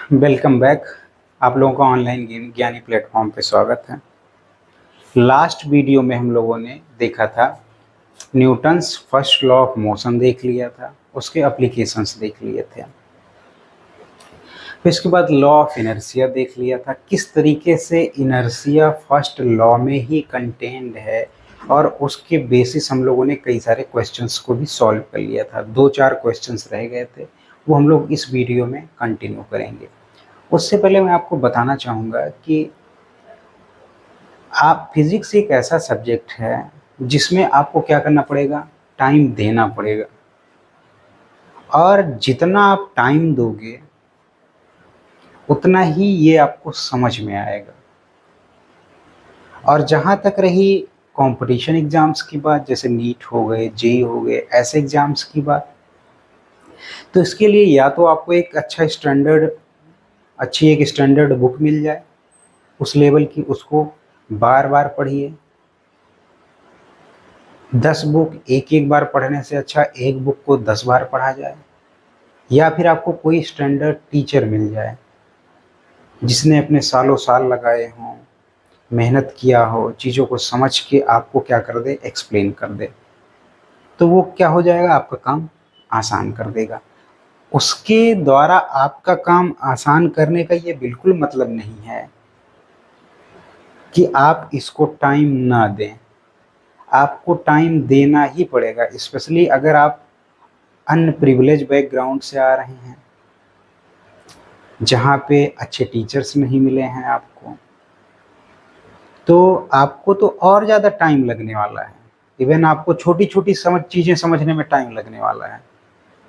Welcome back. आप लोगों का ऑनलाइन ज्ञानी प्लेटफॉर्म पे स्वागत है। लास्ट वीडियो में हम लोगों ने देखा था Newton's first law of motion देख लिया था, उसके एप्लीकेशंस देख लिए थे। फिर इसके बाद लॉ ऑफ इनर्शिया देख लिया था, किस तरीके से इनर्शिया फर्स्ट लॉ में ही कंटेन्ड है, और उसके बेसिस हम लोगों ने कई सारे क्वेश्चंस को भी सॉल्व कर लिया था। 2-4 क्वेश्चंस रह गए थे, वो हम लोग इस वीडियो में कंटिन्यू करेंगे। उससे पहले मैं आपको बताना चाहूँगा कि आप फिज़िक्स एक ऐसा सब्जेक्ट है जिसमें आपको क्या करना पड़ेगा, टाइम देना पड़ेगा। और जितना आप टाइम दोगे उतना ही ये आपको समझ में आएगा। और जहाँ तक रही कंपटीशन एग्ज़ाम्स की बात, जैसे नीट हो गए, जेईई हो गए, ऐसे एग्ज़ाम्स की बात, तो इसके लिए या तो आपको एक अच्छी एक स्टैंडर्ड बुक मिल जाए उस लेवल की, उसको बार बार पढ़िए। 10 बुक एक एक बार पढ़ने से अच्छा एक बुक को 10 बार पढ़ा जाए। या फिर आपको कोई स्टैंडर्ड टीचर मिल जाए जिसने अपने सालों साल लगाए हों, मेहनत किया हो, चीज़ों को समझ के आपको क्या कर दे, एक्सप्लेन कर दे, तो वो क्या हो जाएगा, आपका काम आसान कर देगा। उसके द्वारा आपका काम आसान करने का ये बिल्कुल मतलब नहीं है कि आप इसको टाइम ना दें। आपको टाइम देना ही पड़ेगा, स्पेशली अगर आप अनप्रिविलेज बैकग्राउंड से आ रहे हैं, जहाँ पे अच्छे टीचर्स नहीं मिले हैं आपको, तो आपको तो और ज़्यादा टाइम लगने वाला है। इवन आपको छोटी छोटी चीज़ें समझने में टाइम लगने वाला है।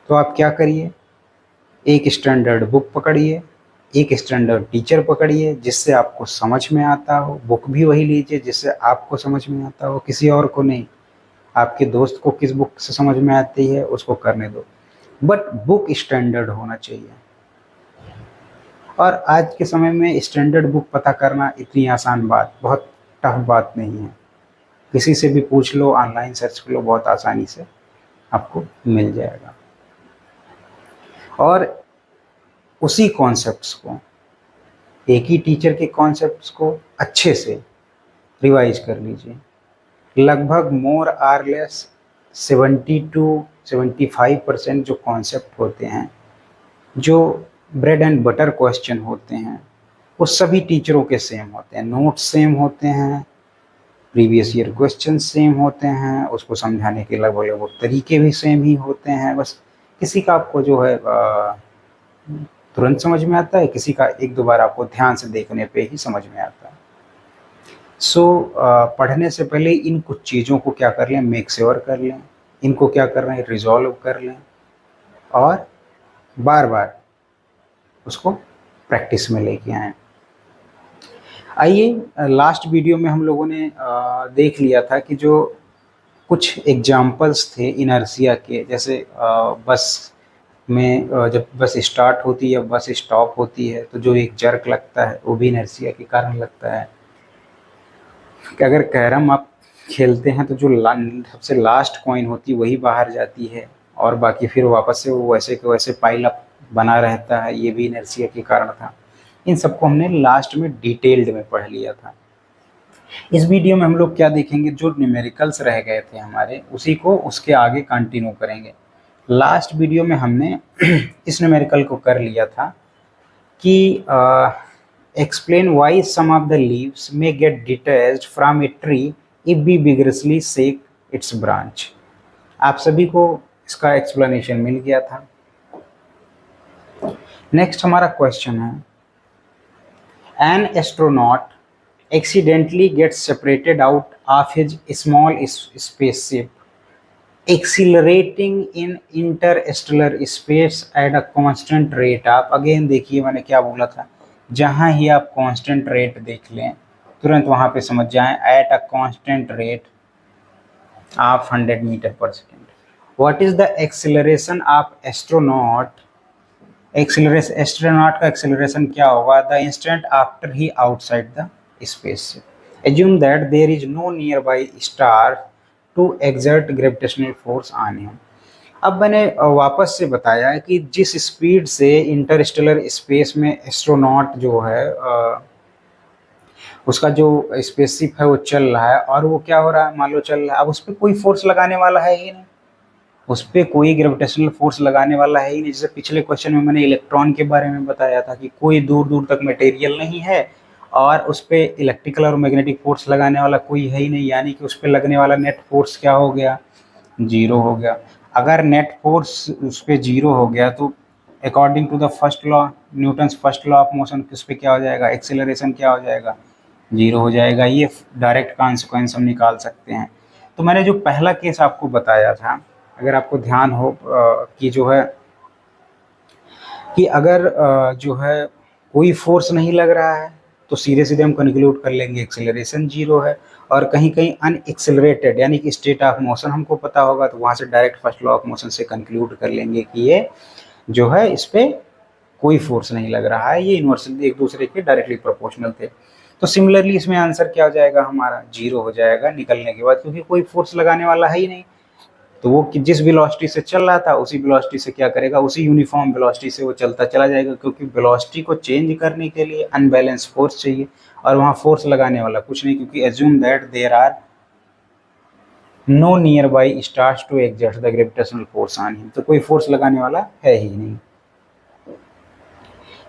तो आप क्या करिए, एक स्टैंडर्ड बुक पकड़िए, एक स्टैंडर्ड टीचर पकड़िए जिससे आपको समझ में आता हो। बुक भी वही लीजिए जिससे आपको समझ में आता हो, किसी और को नहीं। आपके दोस्त को किस बुक से समझ में आती है उसको करने दो, बट बुक स्टैंडर्ड होना चाहिए। और आज के समय में स्टैंडर्ड बुक पता करना इतनी आसान बात, बहुत टफ बात नहीं है। किसी से भी पूछ लो, ऑनलाइन सर्च कर लो, बहुत आसानी से आपको मिल जाएगा। और उसी कॉन्सेप्ट्स को, एक ही टीचर के कॉन्सेप्ट्स को अच्छे से रिवाइज कर लीजिए। लगभग मोर आर लेस 70-75% जो कॉन्सेप्ट होते हैं, जो ब्रेड एंड बटर क्वेश्चन होते हैं, वो सभी टीचरों के सेम होते हैं। नोट्स सेम होते हैं, प्रीवियस ईयर क्वेश्चन सेम होते हैं, उसको समझाने के लगभग तरीके भी सेम ही होते हैं। बस किसी का आपको जो है तुरंत समझ में आता है, किसी का एक दो बार आपको ध्यान से देखने पे ही समझ में आता है। पढ़ने से पहले इन कुछ चीज़ों को क्या कर लें, मेक श्योर कर लें, इनको क्या कर रहे हैं, रिजॉल्व कर लें, और बार बार उसको प्रैक्टिस में लेके आएँ। आइए, लास्ट वीडियो में हम लोगों ने देख लिया था कि जो कुछ एग्जाम्पल्स थे इनर्शिया के, जैसे बस में जब बस स्टार्ट होती है या बस स्टॉप होती है तो जो एक जर्क लगता है वो भी इनर्शिया के कारण लगता है। कि अगर कैरम आप खेलते हैं तो जो सबसे लास्ट कॉइन होती है वही बाहर जाती है, और बाकी फिर वापस से वो वैसे के वैसे पाइल अप बना रहता है, ये भी इनर्शिया के कारण था। इन सबको हमने लास्ट में डिटेल्ड में पढ़ लिया था। इस वीडियो में हम लोग क्या देखेंगे, जो न्यूमेरिकल्स रह गए थे हमारे, उसी को उसके आगे कंटिन्यू करेंगे। लास्ट वीडियो में हमने इस न्यूमेरिकल को कर लिया था कि explain why some of the leaves में get detached from a tree if we vigorously shake its branch. आप सभी को इसका एक्सप्लेनेशन मिल गया था। नेक्स्ट हमारा क्वेश्चन है, an astronaut accidentally gets separated out of his small spaceship accelerating in interstellar space at a constant rate। आप again देखिए मैंने क्या बोला था, जहां ही आप कांस्टेंट रेट देख लें तुरंत वहां पे समझ जाएं, at a constant rate of 100 metre per second. What is the acceleration of astronaut? Astronaut का एक्सेलरेशन क्या होगा, the instant after he outside the spaceship. Assume that there is no nearby star to exert gravitational force on him. अब मैंने वापस से बताया कि जिस स्पीड से इंटरस्टेलर स्पेस में एस्ट्रोनॉट जो है उसका जो स्पेसशिप है वो चल रहा है, और वो क्या हो रहा है, मान लो चल रहा है, अब उस पर कोई फोर्स लगाने वाला है ही नहीं, उस पर कोई ग्रेविटेशनल फोर्स लगाने वाला है ही नहीं। जैसे पिछले क्वेश्चन में मैंने इलेक्ट्रॉन के बारे में बताया था कि कोई दूर दूर तक मटेरियल नहीं है और उस पर इलेक्ट्रिकल और मैग्नेटिक फोर्स लगाने वाला कोई है ही नहीं, यानी कि उस पर लगने वाला नेट फोर्स क्या हो गया, जीरो हो गया। अगर नेट फोर्स उस पर जीरो हो गया तो according to the first law, Newton's first law of motion, उस पर क्या हो जाएगा, एक्सेलरेशन क्या हो जाएगा, जीरो हो जाएगा। ये डायरेक्ट कॉन्सिक्वेंस हम निकाल सकते हैं। तो मैंने जो पहला केस आपको बताया था, अगर आपको ध्यान हो कि जो है कि अगर जो है कोई फोर्स नहीं लग रहा है तो सीधे सीधे हम कंक्लूड कर लेंगे एक्सेलरेशन जीरो है, और कहीं कहीं अनएक्सेलरेटेड यानी कि स्टेट ऑफ मोशन हमको पता होगा तो वहाँ से direct first law of motion से कंक्लूड कर लेंगे कि ये जो है इस पर कोई फोर्स नहीं लग रहा है, ये इन्वर्सली एक दूसरे के डायरेक्टली प्रोपोर्शनल थे। तो सिमिलरली इसमें आंसर क्या हो जाएगा, हमारा जीरो हो जाएगा निकलने के बाद, क्योंकि कोई फोर्स लगाने वाला है ही नहीं। तो वो जिस वेलोसिटी से चल रहा था उसी वेलोसिटी से क्या करेगा, उसी यूनिफॉर्म वेलोसिटी से वो चलता चला जाएगा, क्योंकि वेलोसिटी को चेंज करने के लिए अनबैलेंस फोर्स चाहिए, और वहाँ फोर्स लगाने वाला कुछ नहीं, क्योंकि assume that there are no nearby stars to exert the gravitational force on him, तो कोई फोर्स लगाने वाला है ही नहीं।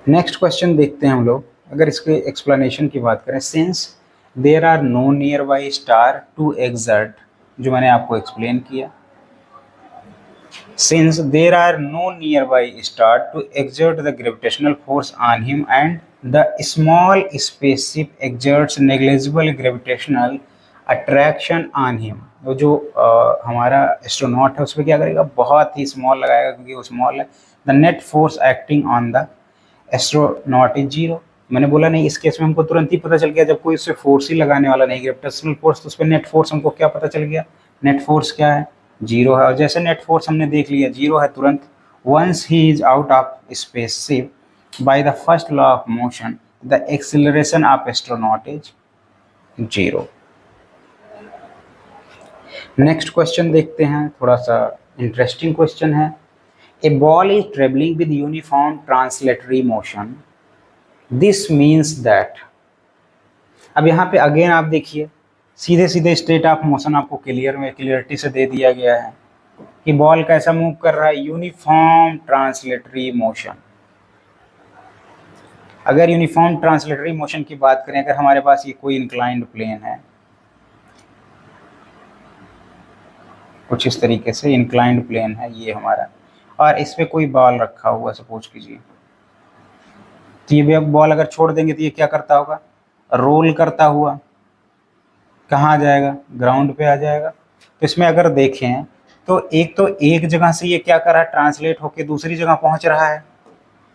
नेक्स्ट क्वेश्चन देखते हैं हम लोग। अगर इसके एक्सप्लेनेशन की बात करें, since there are no nearby star to exert, जो मैंने आपको एक्सप्लेन किया, since there are no nearby star to exert the gravitational force on him and the small spaceship exerts negligible gravitational attraction on him, वो जो हमारा astronaut है उस पर क्या करेगा, बहुत ही स्मॉल लगाएगा क्योंकि वो स्मॉल है। The net force acting on the astronaut is zero. मैंने बोला नहीं, इस केस में हमको तुरंत ही पता चल गया, जब कोई उससे फोर्स ही लगाने वाला नहीं ग्रेविटेशनल फोर्स, तो उस पर नेट फोर्स हमको क्या पता चल गया, नेट फोर्स क्या है, जीरो है। और जैसे नेट फोर्स हमने देख लिया जीरो है तुरंत, once he is out of spaceship by the first law of motion the acceleration of astronaut is zero. Next question देखते हैं, थोड़ा सा इंटरेस्टिंग क्वेश्चन है। A ball is travelling with uniform translatory motion, this means that, अब यहाँ पे again आप देखिए सीधे सीधे स्टेट ऑफ मोशन आपको क्लियरिटी से दे दिया गया है कि बॉल कैसा मूव कर रहा है, यूनिफॉर्म ट्रांसलेटरी मोशन। अगर यूनिफॉर्म ट्रांसलेटरी मोशन की बात करें, अगर हमारे पास ये कोई इंक्लाइंड प्लेन है, कुछ इस तरीके से इंक्लाइंड प्लेन है ये हमारा, और इस पे कोई बॉल रखा हुआ सपोज कीजिए, तो ये बॉल अगर छोड़ देंगे तो ये क्या करता होगा, रोल करता हुआ कहाँ आ जाएगा, ग्राउंड पे आ जाएगा। तो इसमें अगर देखें तो एक जगह से ये क्या कर रहा है, ट्रांसलेट होके दूसरी जगह पहुंच रहा है,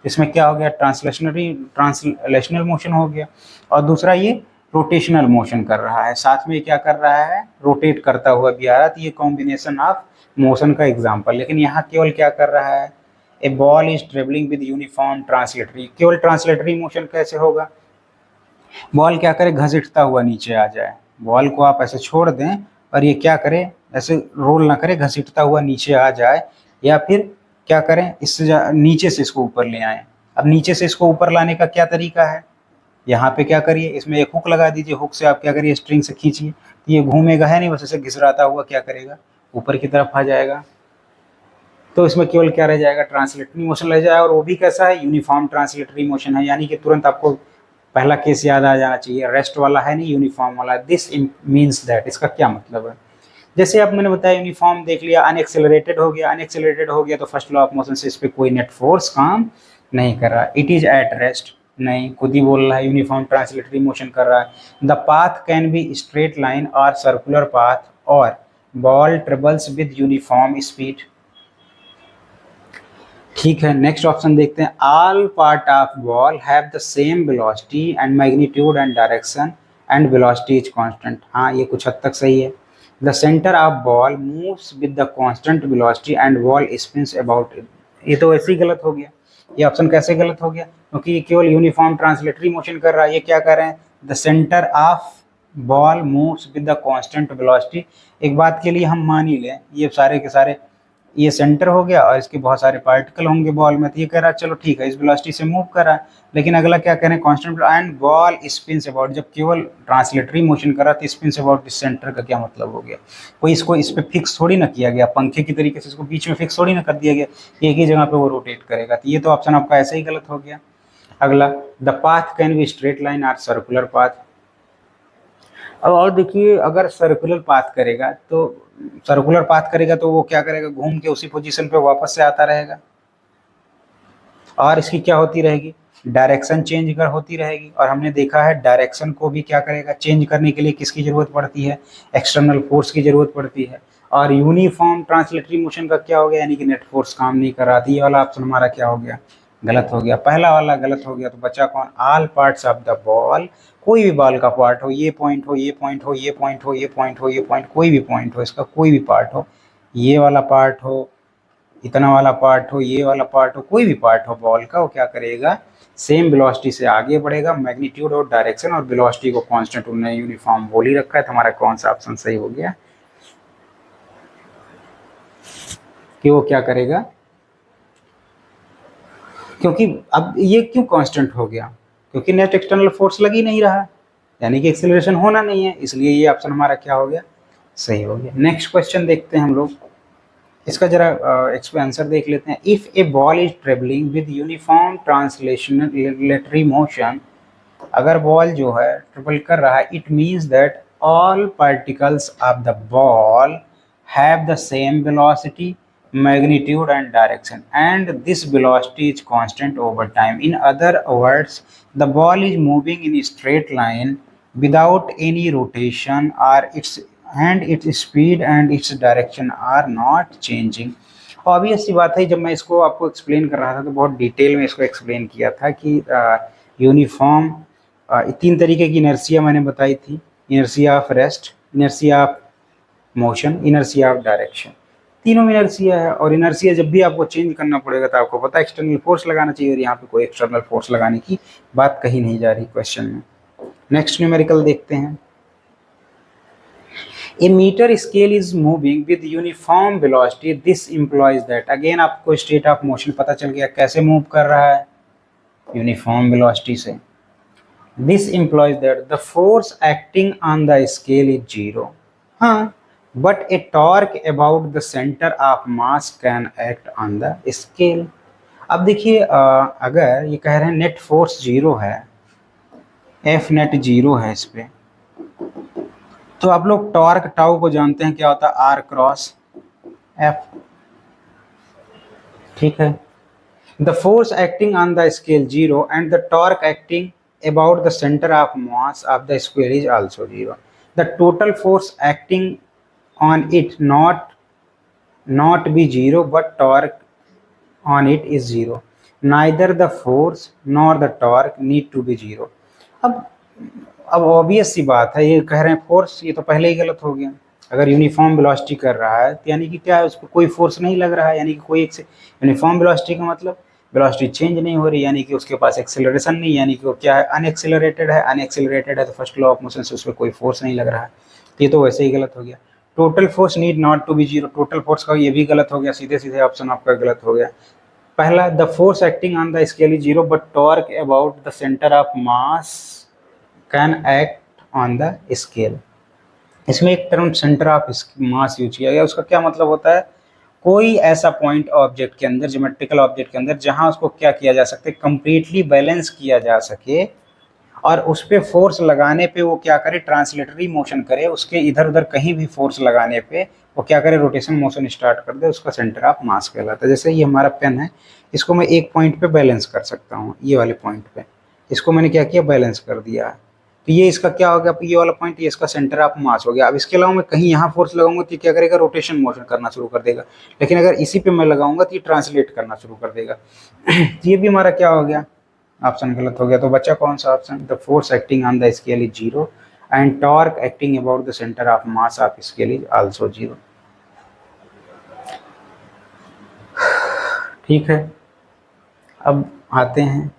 इसमें क्या हो गया, ट्रांसलेशनल मोशन हो गया। और दूसरा ये रोटेशनल मोशन कर रहा है, साथ में क्या कर रहा है, रोटेट करता हुआ भी आ रहा है। तो ये कॉम्बिनेशन ऑफ मोशन का एग्जाम्पल। लेकिन यहाँ केवल क्या कर रहा है, a ball is travelling with uniform translatory, केवल ट्रांसलेटरी मोशन कैसे होगा, बॉल क्या करे, घसीटता हुआ नीचे आ जाए, बॉल को आप ऐसे छोड़ दें और ये क्या करे, ऐसे रोल ना करे, घसीटता हुआ नीचे आ जाए, या फिर क्या करें, इससे नीचे से इसको ऊपर ले आए। अब नीचे से इसको ऊपर लाने का क्या तरीका है, यहाँ पे क्या करिए, इसमें एक हुक लगा दीजिए, हुक से आप क्या करिए, स्ट्रिंग से खींचिए, तो ये घूमेगा है नहीं, बस ऐसे घिसराता हुआ क्या करेगा, ऊपर की तरफ आ जाएगा। तो इसमें केवल क्या रह जाएगा, ट्रांसलेटरी मोशन रह जाएगा, और वो भी कैसा है, यूनिफॉर्म ट्रांसलेटरी मोशन है, यानी कि तुरंत आपको पहला केस याद आ जाना चाहिए, रेस्ट वाला है नहीं, यूनिफॉर्म वाला। दिस मीन्स दैट, इसका क्या मतलब है, जैसे अब मैंने बताया यूनिफॉर्म देख लिया, अनएक्सेलरेटेड हो गया, अनएक्सेलरेटेड हो गया तो फर्स्ट लॉ ऑफ मोशन से इस पर कोई नेट फोर्स काम नहीं कर रहा। इट इज एट रेस्ट, नहीं, खुद ही बोल रहा है यूनिफॉर्म ट्रांसलेटरी मोशन कर रहा है। The path can be straight line और सर्कुलर पाथ, और ball travels with uniform speed. ठीक है, नेक्स्ट ऑप्शन देखते हैं। All part of ball have the same velocity and magnitude and direction and velocity is constant. हाँ, ये कुछ हद तक सही है। The centre of ball moves with the constant velocity and ball spins about it. ये तो ऐसे ही गलत हो गया, ये ऑप्शन कैसे गलत हो गया, क्योंकि ये केवल यूनिफॉर्म ट्रांसलेटरी मोशन कर रहा है। ये क्या कर रहे हैं, the centre of ball moves with the constant velocity. एक बात के लिए हम मान ही लें, ये सारे के सारे ये सेंटर हो गया और इसके बहुत सारे पार्टिकल होंगे बॉल में, तो ये कह रहा है चलो ठीक है इस वेलोसिटी से मूव कर रहा है। लेकिन अगला क्या कह रहे हैं, constant and ball spins about, जब केवल ट्रांसलेटरी मोशन कर रहा था, स्पिन्स अबाउट इस सेंटर का क्या मतलब हो गया, कोई इसको इस पे फिक्स थोड़ी ना किया गया, पंखे की तरीके से इसको बीच में फिक्स थोड़ी ना कर दिया गया, एक ही जगह पे वो रोटेट करेगा, तो ये तो ऑप्शन आपका ऐसे ही गलत हो गया। अगला, the path can be straight line or circular path. अब और देखिए अगर सर्कुलर पाथ करेगा तो, सर्कुलर पाथ करेगा तो वो क्या करेगा, घूम के उसी पोजीशन पे वापस से आता रहेगा, और इसकी क्या होती रहेगी, डायरेक्शन चेंज कर होती रहेगी। और हमने देखा है डायरेक्शन को भी क्या करेगा, चेंज करने के लिए किसकी जरूरत पड़ती है, एक्सटर्नल फोर्स की जरूरत पड़ती है। और यूनिफॉर्म ट्रांसलेटरी मोशन का क्या हो गया, यानी कि नेट फोर्स काम नहीं कर रहा था। ये वाला ऑप्शन हमारा क्या हो गया, गलत हो गया, पहला वाला गलत हो गया। तो बचा कौन, all parts of the ball, कोई भी बॉल का पार्ट हो, ये पॉइंट हो, ये पॉइंट हो, ये पॉइंट हो, ये पॉइंट हो, ये पॉइंट, कोई भी पॉइंट हो, इसका कोई भी पार्ट हो, ये वाला पार्ट हो, इतना वाला पार्ट हो, ये वाला पार्ट हो, कोई भी पार्ट हो बॉल का, वो क्या करेगा, सेम वेलोसिटी से आगे बढ़ेगा। मैग्नीट्यूड और डायरेक्शन और वेलोसिटी को कांस्टेंट उन्होंने यूनिफॉर्म बोल ही रखा है। तो हमारा कौन सा ऑप्शन सही हो गया, कि वो क्या करेगा, क्योंकि अब ये क्यों कांस्टेंट हो गया, क्योंकि नेट एक्सटर्नल फोर्स लग ही नहीं रहा है, यानी कि एक्सेलरेशन होना नहीं है, इसलिए ये ऑप्शन हमारा क्या हो गया, सही हो गया। नेक्स्ट क्वेश्चन देखते हैं हम लोग, इसका जरा आंसर देख लेते हैं। If A ball is travelling with uniform translatory motion, अगर बॉल जो है ट्रेवल कर रहा है, it means that all particles of the ball have the same velocity, magnitude and direction, and this velocity is constant over time. In other words, the ball is moving in a straight line without any rotation, or its speed and its direction are not changing. Obvious सी बात है, जब मैं इसको आपको explain कर रहा था तो बहुत डिटेल में इसको एक्सप्लेन किया था कि यूनिफॉर्म तीन तरीके की इनर्सिया मैंने बताई थी, inertia of rest, inertia of motion, inertia of direction, तीनों में इनर्सिया है। और इनर्सिया जब भी आपको चेंज करना पड़ेगा तो आपको पता है एक्सटर्नल फोर्स लगाना चाहिए, और यहाँ पे कोई एक्सटर्नल फोर्स लगाने की बात कही नहीं जा रही क्वेश्चन में। नेक्स्ट न्यूमेरिकल देखते हैं। A metre scale is moving with uniform velocity, this implies that, again आपको स्टेट ऑफ मोशन पता चल गया, कैसे मूव कर रहा है, यूनिफॉर्म वेलोसिटी से। This implies that the force acting on the scale is zero, हाँ, but a torque about the center of mass can act on the scale. अब देखिए अगर ये कह रहे हैं नेट फोर्स जीरो है, एफ नेट जीरो है इस पे, तो आप लोग टॉर्क टाउ को जानते हैं क्या होता है, आर क्रॉस एफ, ठीक है। The force acting on the scale zero and the torque acting about the center of mass of the square is also zero. The total force acting on it not be zero, but torque on it is zero. Neither the force nor the torque need to be zero. अब obvious सी बात है, ये कह रहे हैं force, ये तो पहले ही गलत हो गया। अगर यूनिफॉर्म वेलोसिटी कर रहा है तो यानी कि क्या है, उसको कोई फोर्स नहीं लग रहा है, यानी कि कोई यूनिफॉर्म वेलोसिटी का मतलब वेलोसिटी चेंज नहीं हो रही, यानी कि उसके पास एक्सेलरेशन नहीं, यानी कि वो क्या है, अनएक्सेलरेटेड है। अनएक्सेलरेटेड है तो फर्स्ट लॉ ऑफ मोशन से उस पर कोई फोर्स नहीं लग रहा है, तो ये तो वैसे ही गलत हो गया। Total force need not to be zero, total force का ये भी गलत हो गया, सीधे सीधे ऑप्शन आपका गलत हो गया। पहला, the force acting on the scale is zero but torque about the centre of mass can act on the scale. इसमें एक term centre of mass use किया गया, उसका क्या मतलब होता है, कोई ऐसा पॉइंट ऑब्जेक्ट के अंदर, ज्योमेट्रिकल ऑब्जेक्ट के अंदर, जहां उसको क्या किया जा सके, कंप्लीटली बैलेंस किया जा सके, और उस पर फोर्स लगाने पे वो क्या करे, ट्रांसलेटरी मोशन करे, उसके इधर उधर कहीं भी फोर्स लगाने पे वो क्या करे, रोटेशन मोशन स्टार्ट कर दे, उसका सेंटर ऑफ मास कहलाता है। जैसे ये हमारा पेन है, इसको मैं एक पॉइंट पे बैलेंस कर सकता हूँ, ये वाले पॉइंट पे इसको मैंने क्या किया, बैलेंस कर दिया, तो ये इसका क्या हो गया, ये वाला पॉइंट, ये इसका सेंटर ऑफ मास हो गया। अब इसके अलावा मैं कहीं यहाँ फोर्स लगाऊंगा तो क्या करेगा, रोटेशन मोशन करना शुरू कर देगा, लेकिन अगर इसी पे मैं लगाऊंगा तो ये ट्रांसलेट करना शुरू कर देगा। तो ये भी हमारा क्या हो गया, ऑप्शन गलत हो गया। तो बच्चा कौन सा option, the force acting on the scale is zero and torque acting about the centre of mass of scale is also zero. ठीक है, अब आते हैं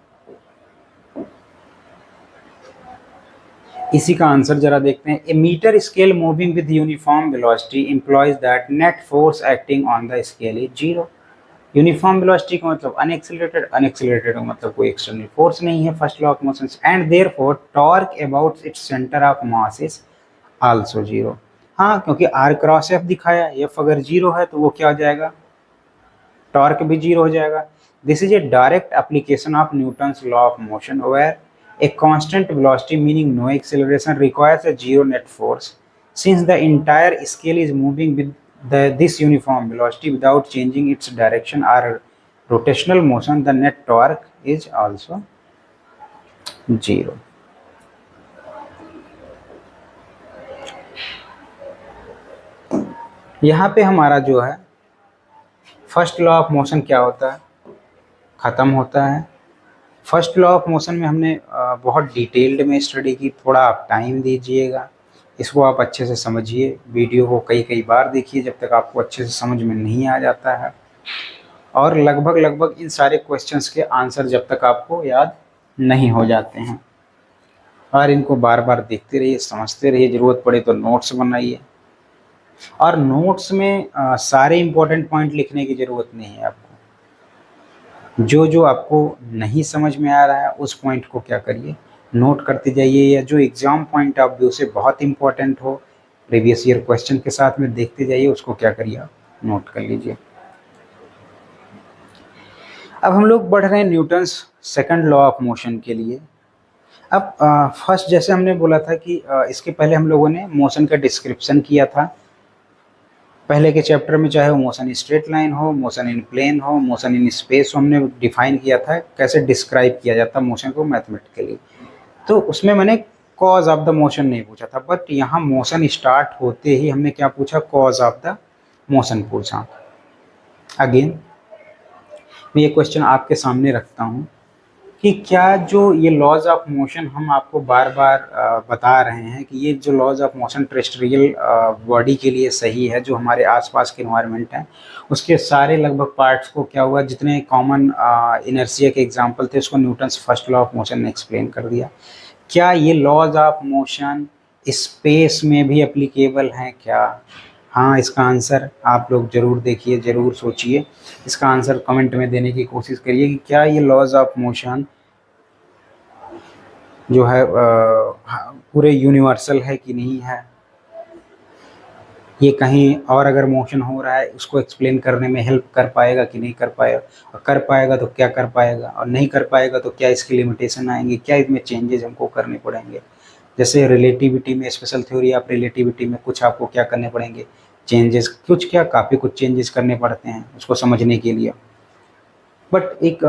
इसी का आंसर जरा देखते हैं। A metre scale moving with uniform velocity implies that net force acting on the scale is zero. Uniform velocity का मतलब अनएक्सिलरेटेड, अनएक्सिलरेटेड का मतलब कोई एक्सटर्नल फोर्स नहीं है, first law of motion, and therefore torque about its centre of mass is also zero. हाँ, क्योंकि are cross F दिखाया, एफ अगर जीरो है तो वो क्या हो जाएगा, टॉर्क भी जीरो हो जाएगा। This is a direct application of Newton's law of motion where a constant velocity meaning no acceleration requires a zero net force. Since the entire scale is moving with this uniform velocity without changing its direction or rotational motion, the net torque is also zero. यहाँ पे हमारा जो है first law of motion क्या होता है, ख़त्म होता है। फर्स्ट लॉ ऑफ मोशन में हमने बहुत डिटेल्ड में स्टडी की, थोड़ा आप टाइम दीजिएगा, इसको आप अच्छे से समझिए, वीडियो को कई कई बार देखिए जब तक आपको अच्छे से समझ में नहीं आ जाता है, और लगभग इन सारे क्वेश्चंस के आंसर जब तक आपको याद नहीं हो जाते हैं, और इनको बार बार देखते रहिए, समझते रहिए, ज़रूरत पड़े तो नोट्स बनाइए। और नोट्स में सारे इम्पोर्टेंट पॉइंट लिखने की ज़रूरत नहीं है आपको, जो आपको नहीं समझ में आ रहा है उस पॉइंट को क्या करिए, नोट करते जाइए, या जो एग्ज़ाम पॉइंट ऑफ व्यू से बहुत इंपॉर्टेंट हो, प्रीवियस ईयर क्वेश्चन के साथ में देखते जाइए, उसको क्या करिए, नोट कर लीजिए। अब हम लोग बढ़ रहे हैं Newton's second law of motion के लिए। अब फर्स्ट जैसे हमने बोला था कि इसके पहले हम लोगों ने मोशन का डिस्क्रिप्शन किया था पहले के चैप्टर में, चाहे वो मोशन स्ट्रेट लाइन हो, मोशन इन प्लेन हो, मोशन इन स्पेस हो, हमने डिफाइन किया था कैसे डिस्क्राइब किया जाता मोशन को मैथमेटिकली। तो उसमें मैंने कॉज ऑफ द मोशन नहीं पूछा था, बट यहाँ मोशन स्टार्ट होते ही हमने क्या पूछा, कॉज ऑफ द मोशन पूछा। अगेन मैं ये क्वेश्चन आपके सामने रखता हूँ कि क्या जो ये लॉज ऑफ मोशन हम आपको बार बार बता रहे हैं कि ये जो laws of motion terrestrial body के लिए सही है, जो हमारे आसपास के इन्वायरमेंट हैं उसके सारे लगभग पार्ट्स को क्या हुआ, जितने कॉमन इनर्शिया के एग्जांपल थे उसको Newton's first law of motion ने एक्सप्लेन कर दिया। क्या ये लॉज ऑफ मोशन स्पेस में भी एप्लीकेबल हैं क्या? हाँ, इसका आंसर आप लोग ज़रूर देखिए, ज़रूर सोचिए, इसका आंसर कमेंट में देने की कोशिश करिए कि क्या ये लॉज ऑफ मोशन जो है पूरे यूनिवर्सल है कि नहीं है, ये कहीं और अगर मोशन हो रहा है उसको एक्सप्लेन करने में हेल्प कर पाएगा कि नहीं कर पाएगा, और कर पाएगा तो क्या कर पाएगा, और नहीं कर पाएगा तो क्या इसकी लिमिटेशन आएंगे, क्या इसमें चेंजेस हमको करने पड़ेंगे। जैसे रिलेटिविटी में, स्पेशल थ्योरी ऑफ रिलेटिविटी में कुछ आपको क्या करने पड़ेंगे, चेंजेस, कुछ क्या काफ़ी कुछ चेंजेस करने पड़ते हैं उसको समझने के लिए। बट एक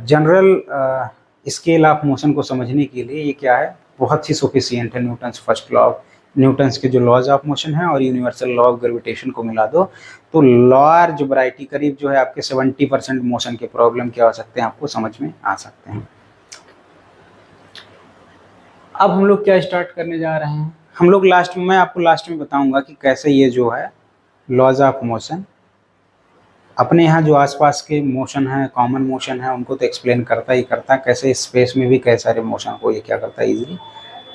जनरल स्केल ऑफ मोशन को समझने के लिए ये क्या है, बहुत ही सफिशिएंट है। न्यूटन्स फर्स्ट लॉ, न्यूटन्स के जो लॉज ऑफ मोशन है और यूनिवर्सल लॉ ऑफ ग्रेविटेशन को मिला दो तो लार्ज वैरायटी, करीब जो है आपके 70% मोशन के प्रॉब्लम क्या हो सकते हैं आपको समझ में आ सकते हैं। अब हम लोग क्या स्टार्ट करने जा रहे हैं, हम लोग लास्ट में, मैं आपको लास्ट में बताऊंगा कि कैसे ये जो है लॉज ऑफ मोशन अपने यहाँ जो आसपास के मोशन है, कॉमन मोशन है, उनको तो एक्सप्लेन करता ही करता है, कैसे स्पेस में भी कई सारे मोशन को ये क्या करता है, इजीली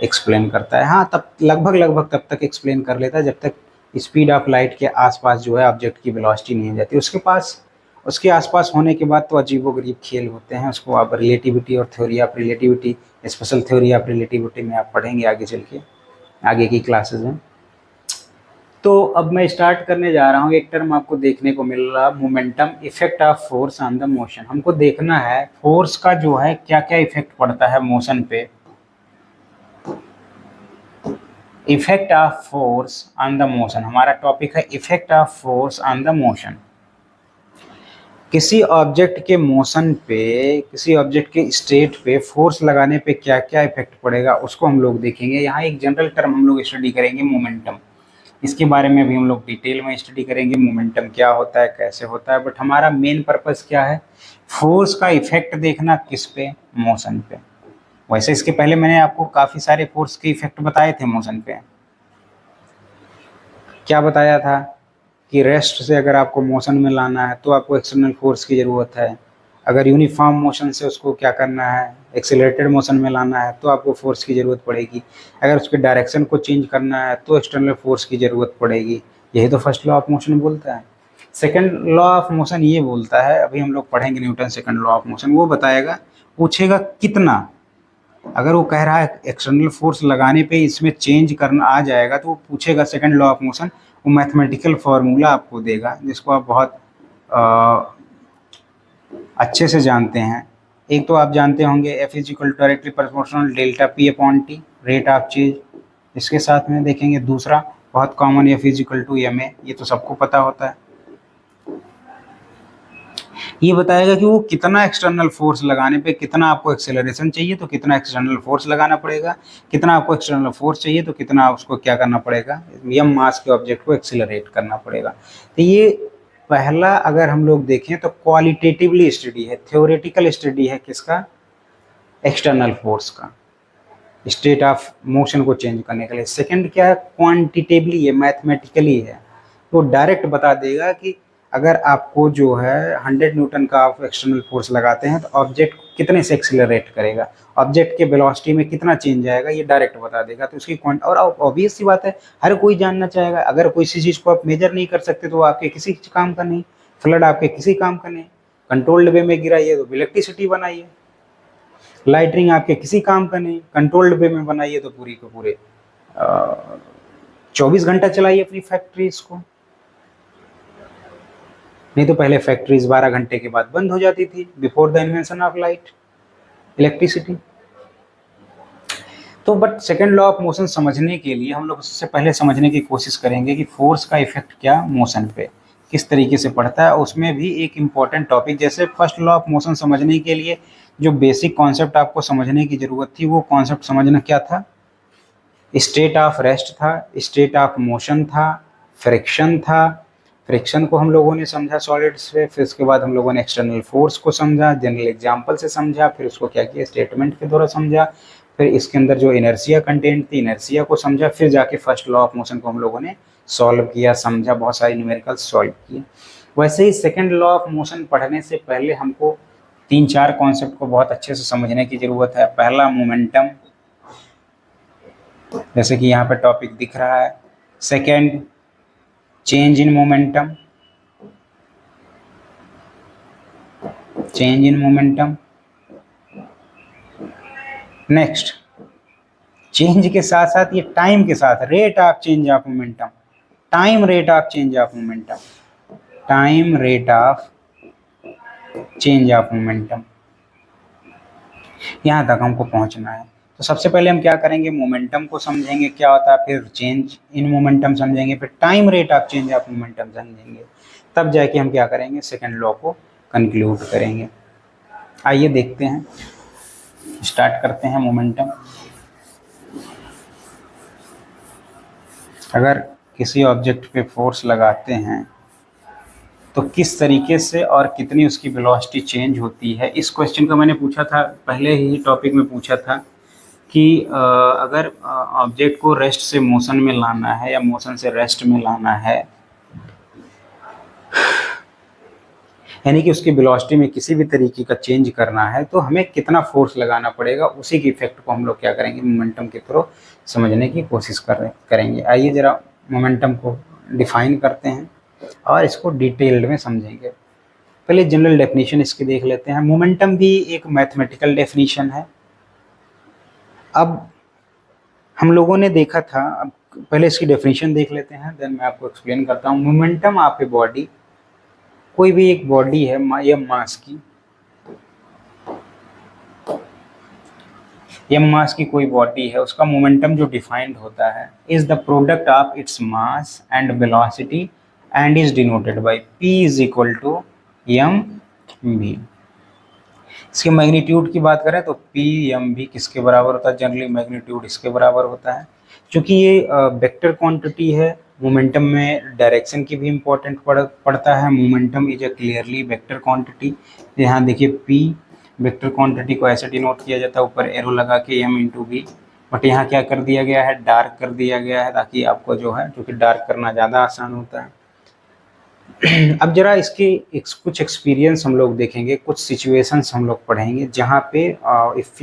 एक्सप्लेन करता है। हाँ, तब लगभग तब तक एक्सप्लेन कर लेता है जब तक स्पीड ऑफ लाइट के आसपास जो है ऑब्जेक्ट की वेलोसिटी नहीं हो जाती, उसके आसपास होने के बाद तो अजीबोगरीब खेल होते हैं। उसको आप रिलेटिविटी और theory of relativity, special theory of relativity में आप पढ़ेंगे आगे चल के, आगे की क्लासेज में। तो अब मैं स्टार्ट करने जा रहा हूँ, एक टर्म आपको देखने को मिल रहा, momentum, effect of force on the motion. हमको देखना है फोर्स का जो है क्या क्या इफेक्ट पड़ता है मोशन पे। Effect of force on the motion, हमारा टॉपिक है effect of force on the motion. किसी ऑब्जेक्ट के मोशन पे, किसी ऑब्जेक्ट के स्टेट पे फोर्स लगाने पे क्या क्या इफेक्ट पड़ेगा उसको हम लोग देखेंगे। यहाँ एक जनरल टर्म हम लोग स्टडी करेंगे, मोमेंटम। इसके बारे में भी हम लोग डिटेल में स्टडी करेंगे, मोमेंटम क्या होता है, कैसे होता है। बट हमारा मेन पर्पस क्या है, फोर्स का इफेक्ट देखना, किस पे, मोशन पे। वैसे इसके पहले मैंने आपको काफ़ी सारे फोर्स के इफेक्ट बताए थे मोशन पे। क्या बताया था कि रेस्ट से अगर आपको मोशन में लाना है तो आपको एक्सटर्नल फोर्स की ज़रूरत है, अगर यूनिफॉर्म मोशन से उसको क्या करना है, एक्सेलरेटेड मोशन में लाना है, तो आपको फोर्स की ज़रूरत पड़ेगी। अगर उसके डायरेक्शन को चेंज करना है तो एक्सटर्नल फोर्स की ज़रूरत पड़ेगी। यही तो फर्स्ट लॉ ऑफ मोशन बोलता है। सेकंड लॉ ऑफ मोशन ये बोलता है, अभी हम लोग पढ़ेंगे Newton second law of motion, वो बताएगा, पूछेगा कितना। अगर वो कह रहा है एक्सटर्नल फोर्स लगाने पे इसमें चेंज करना आ जाएगा, तो वो पूछेगा सेकंड लॉ ऑफ मोशन, वो मैथमेटिकल फार्मूला आपको देगा जिसको आप बहुत अच्छे से जानते हैं। एक तो आप जानते होंगे F is equal to directly proportional delta P upon T, rate of change. इसके साथ में देखेंगे दूसरा बहुत common, F is equal to M A, ये तो सबको पता होता है। ये बताएगा कि वो कितना एक्सटर्नल फोर्स लगाने पे कितना आपको एक्सेलरेशन चाहिए, तो कितना एक्सटर्नल फोर्स लगाना पड़ेगा, कितना आपको एक्सटर्नल फोर्स चाहिए तो कितना उसको क्या करना पड़ेगा, यम मास के ऑब्जेक्ट को एक्सेलरेट करना पड़ेगा। तो ये पहला अगर हम लोग देखें तो क्वालिटेटिवली स्टडी है, थ्योरेटिकल स्टडी है किसका, एक्सटर्नल फोर्स का, स्टेट ऑफ मोशन को चेंज करने के लिए। सेकंड क्या है, क्वांटिटेटिवली है, मैथमेटिकली है। तो डायरेक्ट बता देगा कि अगर आपको जो है 100 न्यूटन का आप एक्सटर्नल फोर्स लगाते हैं तो ऑब्जेक्ट कितने से एक्सिलरेट करेगा, ऑब्जेक्ट के वेलोसिटी में कितना चेंज आएगा, ये डायरेक्ट बता देगा। तो उसकी और ऑब्वियस सी बात है, हर कोई जानना चाहेगा। अगर कोई सी चीज़ को आप मेजर नहीं कर सकते तो आपके किसी काम का नहीं, फ्लड आपके किसी काम का नहीं, कंट्रोल्ड वे में गिराइए तो इलेक्ट्रिसिटी बनाइए, लाइटनिंग आपके किसी काम का नहीं, कंट्रोल्ड वे में बनाइए तो पूरी को पूरे 24 घंटा चलाइए अपनी फैक्ट्रीज को। नहीं तो पहले फैक्ट्रीज 12 घंटे के बाद बंद हो जाती थी, before the invention of light, electricity. तो but second law of motion समझने के लिए हम लोग सबसे पहले समझने की कोशिश करेंगे कि फोर्स का इफेक्ट क्या मोशन पे किस तरीके से पड़ता है। उसमें भी एक इम्पॉर्टेंट टॉपिक, जैसे फर्स्ट लॉ ऑफ मोशन समझने के लिए जो बेसिक कॉन्सेप्ट आपको समझने की जरूरत थी, वो कॉन्सेप्ट समझना क्या था, स्टेट ऑफ रेस्ट था, स्टेट ऑफ मोशन था, फ्रिक्शन था। फ्रिक्शन को हम लोगों ने समझा सॉलिड्स से, फिर उसके बाद हम लोगों ने एक्सटर्नल फोर्स को समझा, जनरल एग्जांपल से समझा, फिर उसको क्या किया, स्टेटमेंट के द्वारा समझा, फिर इसके अंदर जो इनर्शिया कंटेंट थी, इनर्शिया को समझा, फिर जाके फर्स्ट लॉ ऑफ मोशन को हम लोगों ने सॉल्व किया, समझा, बहुत सारे न्यूमेरिकल्स सॉल्व किए। वैसे ही सेकेंड लॉ ऑफ मोशन पढ़ने से पहले हमको 3-4 कॉन्सेप्ट को बहुत अच्छे से समझने की जरूरत है। पहला मोमेंटम, जैसे कि यहाँ पे टॉपिक दिख रहा है। Second, change in momentum, change in momentum. Next, change के साथ साथ ये टाइम के साथ rate of change of momentum, time rate of change of momentum, time rate of change of momentum, यहाँ तक हमको पहुँचना है। तो सबसे पहले हम क्या करेंगे, मोमेंटम को समझेंगे क्या होता है, फिर चेंज इन मोमेंटम समझेंगे, फिर time rate of change of momentum समझेंगे, तब जाके हम क्या करेंगे, सेकंड लॉ को कंक्लूड करेंगे। आइए देखते हैं, स्टार्ट करते हैं मोमेंटम। अगर किसी ऑब्जेक्ट पे फोर्स लगाते हैं तो किस तरीके से और कितनी उसकी वेलोसिटी चेंज होती है। इस क्वेश्चन का मैंने पूछा था, पहले ही टॉपिक में पूछा था कि अगर ऑब्जेक्ट को रेस्ट से मोशन में लाना है या मोशन से रेस्ट में लाना है, यानी कि उसकी वेलोसिटी में किसी भी तरीके का चेंज करना है, तो हमें कितना फोर्स लगाना पड़ेगा, उसी की इफेक्ट को हम लोग क्या करेंगे, मोमेंटम के थ्रू समझने की कोशिश करेंगे। आइए जरा मोमेंटम को डिफाइन करते हैं और इसको डिटेल्ड में समझेंगे। पहले जनरल डेफिनेशन इसकी देख लेते हैं। मोमेंटम भी एक मैथमेटिकल डेफिनेशन है। अब हम लोगों ने देखा था, अब पहले इसकी डेफिनेशन देख लेते हैं, देन मैं आपको एक्सप्लेन करता हूँ। मोमेंटम ऑफ ए बॉडी, कोई भी एक बॉडी है या मास की, या मास की कोई बॉडी है, उसका मोमेंटम जो डिफाइंड होता है, is the product of its mass and velocity and is denoted by P is equal to mv। इसके मैग्नीट्यूड की बात करें तो P mv किसके बराबर होता है, जनरली मैग्नीट्यूड इसके बराबर होता है। क्योंकि ये वेक्टर क्वांटिटी है, मोमेंटम में डायरेक्शन की भी इम्पोर्टेंट पड़ता है। Momentum is a clearly vector quantity. यहाँ देखिए P वेक्टर क्वांटिटी को ऐसे डिनोट किया जाता है, ऊपर एरो लगा के m इंटू वी, बट यहाँ क्या कर दिया गया है, डार्क कर दिया गया है, ताकि आपको जो है, क्योंकि डार्क करना ज़्यादा आसान होता है, अब जरा इसके कुछ एक्सपीरियंस हम लोग देखेंगे, कुछ सिचुएशंस हम लोग पढ़ेंगे जहाँ पे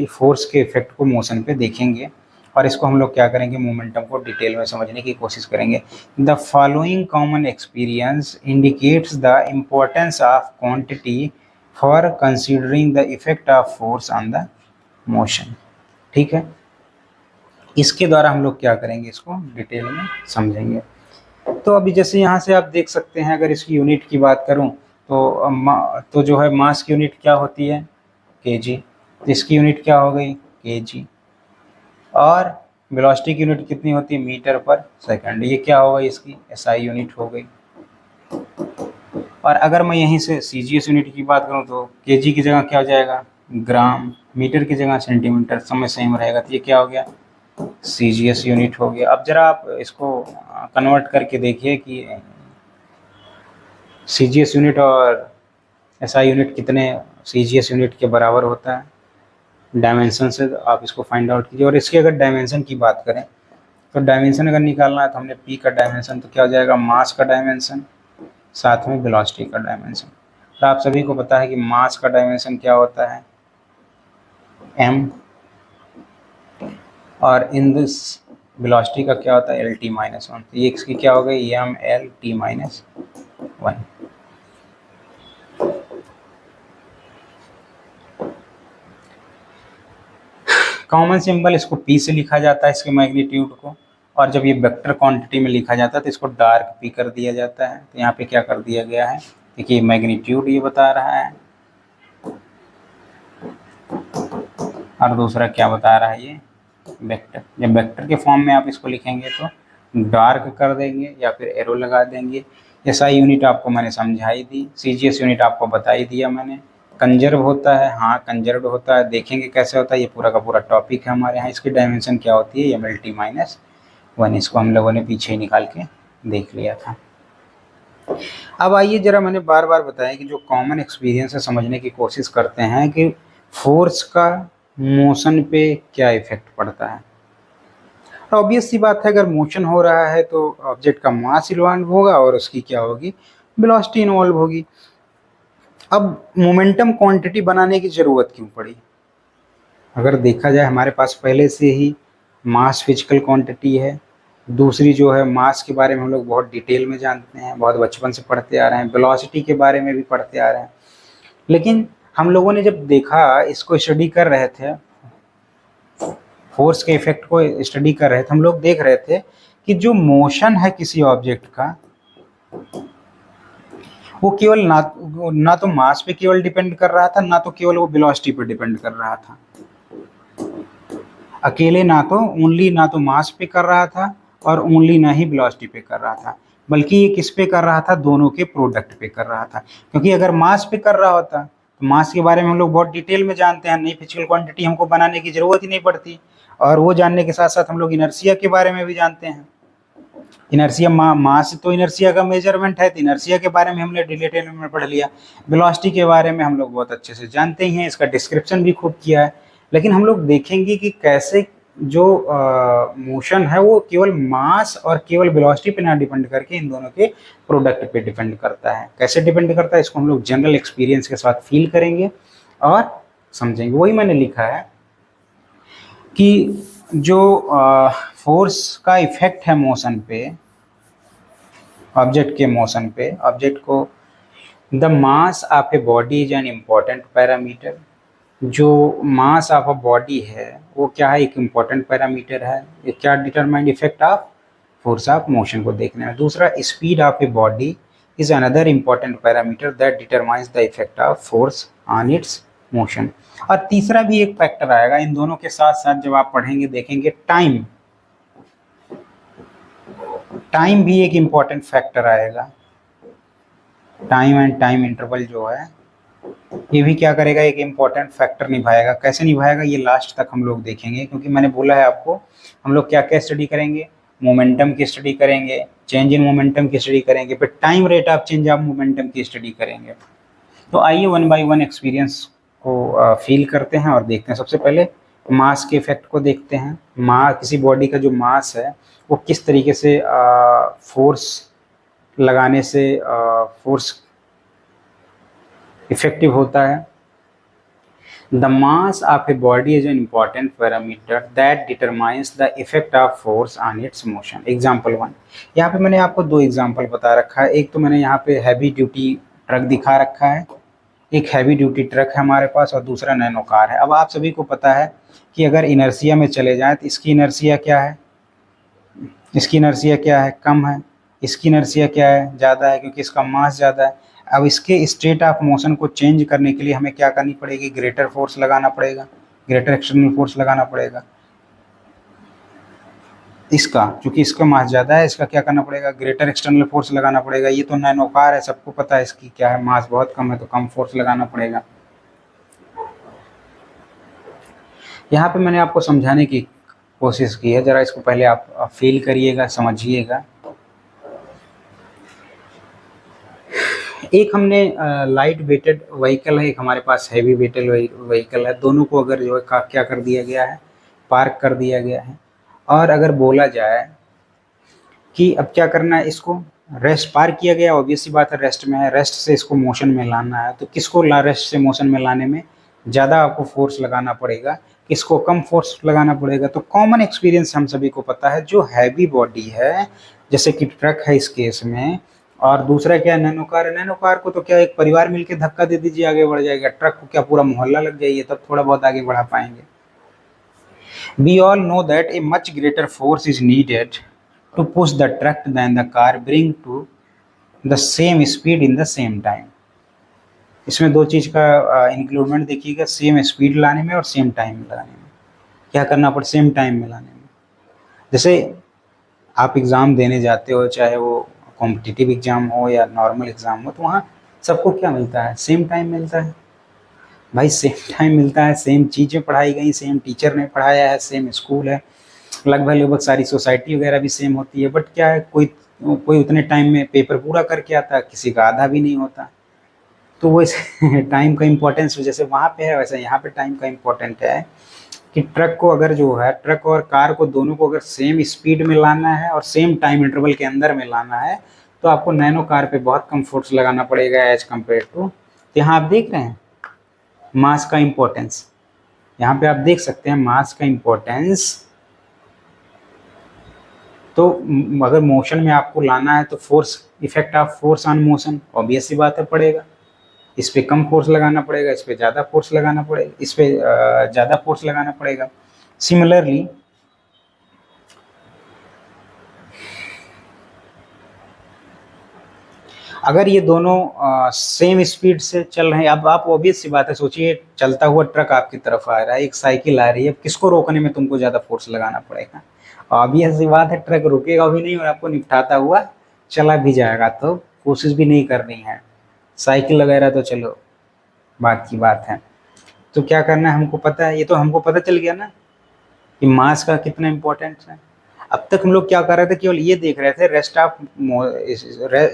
फोर्स के इफेक्ट को मोशन पे देखेंगे, और इसको हम लोग क्या करेंगे, मोमेंटम को डिटेल में समझने की कोशिश करेंगे। The following common experience indicates the importance of quantity for considering the effect of force on the motion. ठीक है, इसके द्वारा हम लोग क्या करेंगे, इसको डिटेल में समझेंगे। तो अभी जैसे यहाँ से आप देख सकते हैं, अगर इसकी यूनिट की बात करूँ तो जो है मास की यूनिट क्या होती है, केजी। इसकी यूनिट क्या हो गई, केजी। और वेलोसिटी की यूनिट कितनी होती है, मीटर पर सेकंड। ये क्या होगा, इसकी एसआई यूनिट हो गई। और अगर मैं यहीं से सीजीएस यूनिट की बात करूँ तो केजी की जगह क्या हो जाएगा, ग्राम। मीटर की जगह सेंटीमीटर, समय सेम रहेगा। तो ये क्या हो गया, सीजीएस यूनिट हो गया। अब जरा आप इसको कन्वर्ट करके देखिए कि सीजीएस यूनिट और एसआई यूनिट कितने सीजीएस यूनिट के बराबर होता है। डायमेंशन से आप इसको फाइंड आउट कीजिए। और इसके अगर डायमेंशन की बात करें तो डायमेंशन अगर निकालना है तो हमने पी का डायमेंशन तो क्या हो जाएगा, मास का डायमेंशन साथ में वेलोसिटी का डायमेंशन। तो आप सभी को पता है कि मास का डायमेंशन क्या होता है, एम, और इन दिस वेलोसिटी का क्या होता है, एल टी माइनस वन। तो ये इसकी क्या हो गई, M L T minus one. Common symbol इसको पी से लिखा जाता है, इसके मैग्नीट्यूड को। और जब ये वेक्टर क्वांटिटी में लिखा जाता है तो इसको डार्क पी कर दिया जाता है। तो यहाँ पे क्या कर दिया गया है, देखिए मैग्नीट्यूड ये बता रहा है और दूसरा क्या बता रहा है, ये वेक्टर। जब वेक्टर के फॉर्म में आप इसको लिखेंगे तो डार्क कर देंगे या फिर एरो लगा देंगे। एसआई यूनिट आपको मैंने समझाई दी, सीजीएस यूनिट आपको बता ही दिया मैंने। कंजर्व होता है, हाँ कंजर्व होता है, देखेंगे कैसे होता है, ये पूरा का पूरा टॉपिक है हमारे यहाँ। इसकी डायमेंशन क्या होती है, M L T minus one. इसको हम लोगों ने पीछे ही निकाल के देख लिया था। अब आइए जरा, मैंने बार बार बताया कि जो कॉमन एक्सपीरियंस है समझने की कोशिश करते हैं कि फोर्स का मोशन पे क्या इफेक्ट पड़ता है। ऑब्वियस सी बात है, अगर मोशन हो रहा है तो ऑब्जेक्ट का मास इन्वॉल्व होगा और उसकी क्या होगी, वेलोसिटी इन्वॉल्व होगी। अब मोमेंटम क्वांटिटी बनाने की ज़रूरत क्यों पड़ी, अगर देखा जाए हमारे पास पहले से ही मास फिजिकल क्वांटिटी है। दूसरी जो है मास के बारे में हम लोग बहुत डिटेल में जानते हैं, बहुत बचपन से पढ़ते आ रहे हैं। वेलोसिटी के बारे में भी पढ़ते आ रहे हैं। लेकिन हम लोगों ने जब देखा, इसको स्टडी कर रहे थे, फोर्स के इफेक्ट को स्टडी कर रहे थे, हम लोग देख रहे थे कि जो मोशन है किसी ऑब्जेक्ट का, वो केवल ना तो मास पे केवल डिपेंड कर रहा था, ना तो केवल वो वेलोसिटी पे डिपेंड कर रहा था। अकेले ना तो मास पे कर रहा था और ओनली ना ही वेलोसिटी पे कर रहा था, बल्कि ये किस पे कर रहा था, दोनों के प्रोडक्ट पे कर रहा था। क्योंकि अगर मास पे कर रहा होता तो मास के बारे में हम लोग बहुत डिटेल में जानते हैं, नई फिजिकल क्वांटिटी हमको बनाने की जरूरत ही नहीं पड़ती। और वो जानने के साथ साथ हम लोग इनर्शिया के बारे में भी जानते हैं। इनर्शिया मास तो इनर्शिया का मेजरमेंट है, तो इनर्शिया के बारे में हमने डिटेल में पढ़ लिया। वेलोसिटी के बारे में हम लोग बहुत अच्छे से जानते ही हैं, इसका डिस्क्रिप्शन भी खूब किया है। लेकिन हम लोग देखेंगे कि कैसे जो मोशन है वो केवल मास और केवल वेलोसिटी पे ना डिपेंड करके इन दोनों के प्रोडक्ट पे डिपेंड करता है। कैसे डिपेंड करता है, इसको हम लोग जनरल एक्सपीरियंस के साथ फील करेंगे और समझेंगे। वही मैंने लिखा है कि जो फोर्स का इफेक्ट है मोशन पे, ऑब्जेक्ट के मोशन पे, ऑब्जेक्ट को, the mass of a body is an important parameter. जो मास ऑफ अ बॉडी है वो क्या है, एक इम्पॉर्टेंट पैरामीटर है। ये क्या determined effect of force of motion को देखने में। दूसरा, speed of a body is another important parameter that determines the effect of force on it's motion. और तीसरा भी एक फैक्टर आएगा इन दोनों के साथ साथ, जब आप पढ़ेंगे देखेंगे, टाइम। टाइम भी एक इम्पॉर्टेंट फैक्टर आएगा। टाइम एंड टाइम इंटरवल जो है ये भी क्या करेगा, एक इम्पॉर्टेंट फैक्टर निभाएगा। कैसे निभाएगा ये लास्ट तक हम लोग देखेंगे, क्योंकि मैंने बोला है आपको हम लोग क्या क्या स्टडी करेंगे, मोमेंटम की स्टडी करेंगे, चेंज इन मोमेंटम की स्टडी करेंगे, फिर time rate of change of momentum की स्टडी करेंगे। तो आइए वन बाय वन एक्सपीरियंस को फील करते हैं और देखते हैं। सबसे पहले मास के इफेक्ट को देखते हैं। किसी बॉडी का जो मास है वो किस तरीके से फोर्स लगाने से फोर्स इफेक्टिव होता है। The mass of a body is an important parameter that determines the effect of force on it's motion. Example 1, यहाँ पे मैंने आपको दो एग्जाम्पल बता रखा है। एक तो मैंने यहाँ पे हैवी ड्यूटी ट्रक दिखा रखा है, एक हैवी ड्यूटी ट्रक है हमारे पास, और दूसरा नैनो कार है। अब आप सभी को पता है कि अगर इनर्सिया में चले जाएं तो इसकी इनर्सिया क्या है, इसकी इनर्सिया क्या है, कम है। इसकी इनर्सिया क्या है, ज़्यादा है, क्योंकि इसका मास ज़्यादा है। अब इसके स्टेट ऑफ मोशन को चेंज करने के लिए हमें क्या करनी पड़ेगी, ग्रेटर फोर्स लगाना पड़ेगा, ग्रेटर एक्सटर्नल फोर्स लगाना पड़ेगा। इसका, क्योंकि इसका मास ज़्यादा है, इसका क्या करना पड़ेगा, ग्रेटर एक्सटर्नल फोर्स लगाना पड़ेगा। ये तो नैनो कार है, सबको पता है इसकी क्या है, मास बहुत कम है, तो कम फोर्स लगाना पड़ेगा। यहाँ पे मैंने आपको समझाने की कोशिश की है, ज़रा इसको पहले आप फील करिएगा, समझिएगा। एक हमने लाइट वेटेड व्हीकल है, एक हमारे पास हैवी वेटेड व्हीकल है। दोनों को अगर जो है क्या कर दिया गया है, पार्क कर दिया गया है। और अगर बोला जाए कि अब क्या करना है, इसको रेस्ट पार्क किया गया, ऑब्वियस सी बात है रेस्ट में है, रेस्ट से इसको मोशन में लाना है। तो किसको रेस्ट से मोशन में लाने में ज़्यादा आपको फोर्स लगाना पड़ेगा, किसको कम फोर्स लगाना पड़ेगा। तो कॉमन एक्सपीरियंस हम सभी को पता है, जो हैवी बॉडी है जैसे कि ट्रक है इस केस में, और दूसरा क्या है, नैनो कार है। नैनो कार को तो क्या एक परिवार मिलके धक्का दे दीजिए, आगे बढ़ जाएगा। ट्रक को क्या पूरा मोहल्ला लग जाइए, तब थोड़ा बहुत आगे बढ़ा पाएंगे। We all know that a much greater force is needed to push the truck than the car bring to the same speed in the same time। इसमें दो चीज़ का इंक्लूडमेंट देखिएगा, सेम स्पीड लाने में और सेम टाइम लगाने में। क्या करना पड़े, सेम टाइम में लाने में। जैसे आप एग्ज़ाम देने जाते हो, चाहे वो कॉम्पिटिटिव एग्ज़ाम हो या नॉर्मल एग्ज़ाम हो, तो वहाँ सबको क्या मिलता है, सेम टाइम मिलता है भाई, सेम टाइम मिलता है। सेम चीज़ें पढ़ाई गई, सेम टीचर ने पढ़ाया है, सेम स्कूल है, लगभग सारी सोसाइटी वगैरह भी सेम होती है। बट क्या है, कोई कोई उतने टाइम में पेपर पूरा करके आता है, किसी का आधा भी नहीं होता। तो वो टाइम का इम्पोर्टेंस जैसे वहाँ पे है, वैसे यहाँ पे टाइम का इम्पोर्टेंट है कि ट्रक को अगर जो है, ट्रक और कार को दोनों को अगर सेम स्पीड में लाना है और सेम टाइम इंटरवल के अंदर में लाना है, तो आपको नैनो कार पे बहुत कम फोर्स लगाना पड़ेगा एज कम्पेयर टू। यहाँ आप देख रहे हैं मास का इम्पोर्टेंस, यहाँ पे आप देख सकते हैं मास का इम्पोर्टेंस। तो अगर मोशन में आपको लाना है तो force, effect of force on motion, obvious सी बात है पड़ेगा। इस पे कम फोर्स लगाना पड़ेगा, इस पे ज़्यादा फोर्स लगाना पड़ेगा, इस पे ज़्यादा फोर्स लगाना पड़ेगा। सिमिलरली अगर ये दोनों सेम स्पीड से चल रहे हैं, अब आप ऑब्वियस सी बात है सोचिए, चलता हुआ ट्रक आपकी तरफ आ रहा है, एक साइकिल आ रही है, अब किसको रोकने में तुमको ज़्यादा फोर्स लगाना पड़ेगा। ऑब्वियस सी बात है ट्रक रुकेगा भी नहीं और आपको निपटाता हुआ चला भी जाएगा, तो कोशिश भी नहीं करनी है। साइकिल वगैरह तो चलो बात की बात है। तो क्या करना है, हमको पता है, ये तो हमको पता चल गया ना कि मास का कितना इम्पोर्टेंस है। अब तक हम लोग क्या कर रहे थे, केवल ये देख रहे थे rest of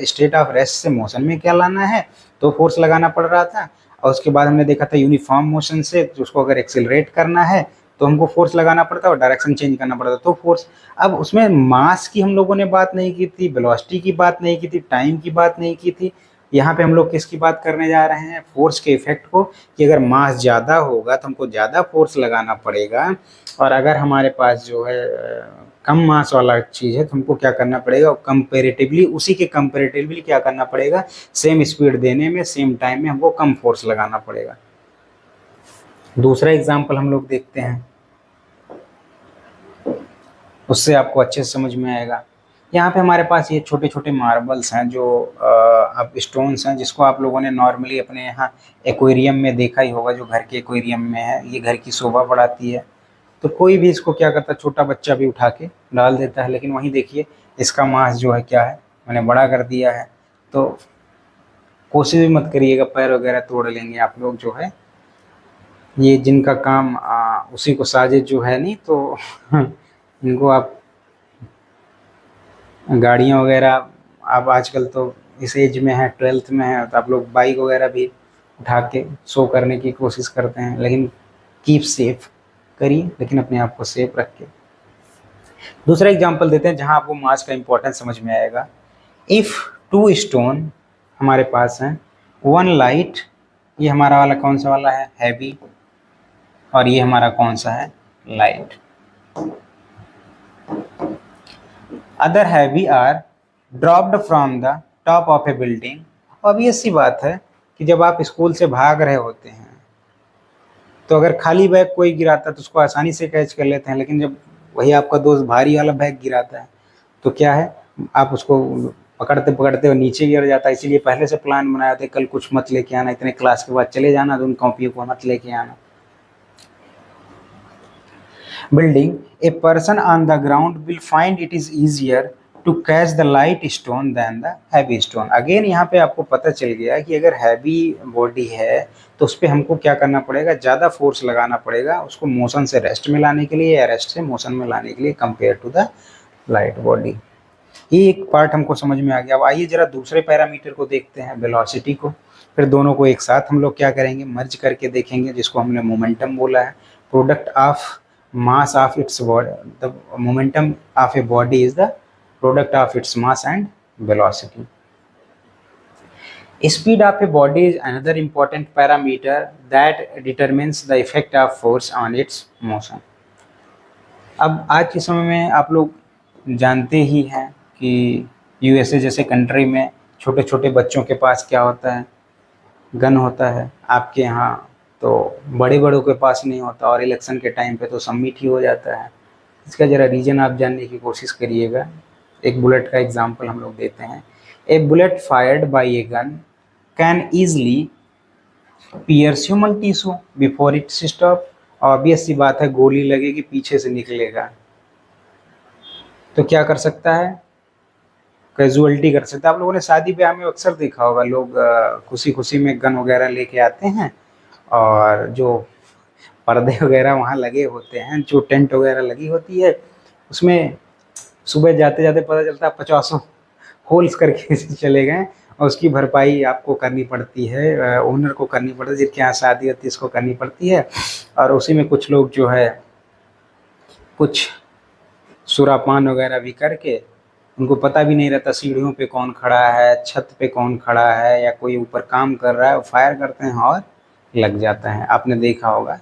state of rest से मोशन में क्या लाना है, तो फोर्स लगाना पड़ रहा था। और उसके बाद हमने देखा था यूनिफॉर्म मोशन से उसको अगर एक्सेलरेट करना है तो हमको फोर्स लगाना पड़ता है और डायरेक्शन चेंज करना पड़ता तो फोर्स। अब उसमें मास की हम लोगों ने बात नहीं की थी, वेलोसिटी की बात नहीं की थी, टाइम की बात नहीं की थी। यहाँ पे हम लोग किसकी बात करने जा रहे हैं, फोर्स के इफेक्ट को, कि अगर मास ज़्यादा होगा तो हमको ज़्यादा फोर्स लगाना पड़ेगा, और अगर हमारे पास जो है कम मास वाला चीज़ है तो हमको क्या करना पड़ेगा, कंपेरेटिवली उसी के कंपेरेटिवली क्या करना पड़ेगा, सेम स्पीड देने में सेम टाइम में हमको कम फोर्स लगाना पड़ेगा। दूसरा एग्जाम्पल हम लोग देखते हैं, उससे आपको अच्छे से समझ में आएगा। यहाँ पे हमारे पास ये छोटे छोटे मार्बल्स हैं जो अब स्टोन्स हैं, जिसको आप लोगों ने नॉर्मली अपने यहाँ एक्वेरियम में देखा ही होगा, जो घर के एक्वेरियम में है, ये घर की शोभा बढ़ाती है। तो कोई भी इसको क्या करता है, छोटा बच्चा भी उठा के डाल देता है, लेकिन वहीं देखिए इसका मास जो है क्या है, मैंने बड़ा कर दिया है। तो कोशिश भी मत करिएगा, पैर वगैरह तोड़ लेंगे आप लोग जो है, ये जिनका काम उसी को साजिश जो है नहीं, तो इनको आप गाड़ियाँ वगैरह, अब आजकल तो इस एज में है, 12th में है, तो आप लोग बाइक वगैरह भी उठा के शो करने की कोशिश करते हैं, लेकिन कीप सेफ करिए, लेकिन अपने आप को सेफ रख के। दूसरा एग्जांपल देते हैं जहां आपको मास का इंपॉर्टेंस समझ में आएगा। इफ़ 2 स्टोन हमारे पास हैं, 1 लाइट, ये हमारा वाला कौन सा वाला है, हैवी, और ये हमारा कौन सा है, light. Other heavy are dropped from the top of a building. Obvious सी बात है कि जब आप स्कूल से भाग रहे होते हैं तो अगर खाली बैग कोई गिराता है तो उसको आसानी से कैच कर लेते हैं, लेकिन जब वही आपका दोस्त भारी वाला बैग गिराता है तो क्या है, आप उसको पकड़ते पकड़ते और नीचे गिर जाता है। इसीलिए पहले से प्लान बनाया था, कल कुछ मत लेके आना, इतने क्लास के बाद चले जाना, तो उन कॉपियों को मत लेके आना। Building a person on the ground will find it is easier to catch the light stone than the heavy stone. Again यहाँ पे आपको पता चल गया कि अगर हैवी बॉडी है तो उस पर हमको क्या करना पड़ेगा, ज़्यादा फोर्स लगाना पड़ेगा उसको मोशन से रेस्ट में लाने के लिए या रेस्ट से मोशन में लाने के लिए compare to the light body. ये एक पार्ट हमको समझ में आ गया। अब आइए जरा दूसरे पैरामीटर को देखते हैं, वेलोसिटी को। फिर दोनों को एक साथ हम लोग क्या करेंगे, मर्ज करके देखेंगे, जिसको हमने मोमेंटम बोला है। Product of mass of its body, the momentum of a body is the product of its mass and velocity. Speed of a body is another important parameter that determines the effect of force on its motion. अब आज के समय में आप लोग जानते ही हैं कि यूएसए जैसे कंट्री में छोटे छोटे बच्चों के पास क्या होता है, गन होता है। आपके यहाँ तो बड़े बड़ों के पास नहीं होता, और इलेक्शन के टाइम पे तो सबमिट ही हो जाता है। इसका ज़रा रीज़न आप जानने की कोशिश करिएगा। एक बुलेट का एग्जांपल हम लोग देते हैं। A bullet fired by a gun can easily pierce human tissue before its stop. Obvious सी बात है, गोली लगेगी पीछे से निकलेगा तो क्या कर सकता है, कैजुअलिटी कर सकता है। आप लोगों ने शादी ब्याह में अक्सर देखा होगा, लोग खुशी खुशी में गन वगैरह लेके आते हैं, और जो पर्दे वगैरह वहाँ लगे होते हैं, जो टेंट वगैरह लगी होती है, उसमें सुबह जाते जाते पता चलता है 50 होल्स करके चले गए, और उसकी भरपाई आपको करनी पड़ती है, ओनर को करनी पड़ती है, जिनके यहाँ शादी होती है इसको करनी पड़ती है। और उसी में कुछ लोग जो है कुछ सुरापान वगैरह भी करके, उनको पता भी नहीं रहता सीढ़ियों पे कौन खड़ा है, छत पे कौन खड़ा है, या कोई ऊपर काम कर रहा है, वो फायर करते हैं और लग जाता है। आपने देखा होगा।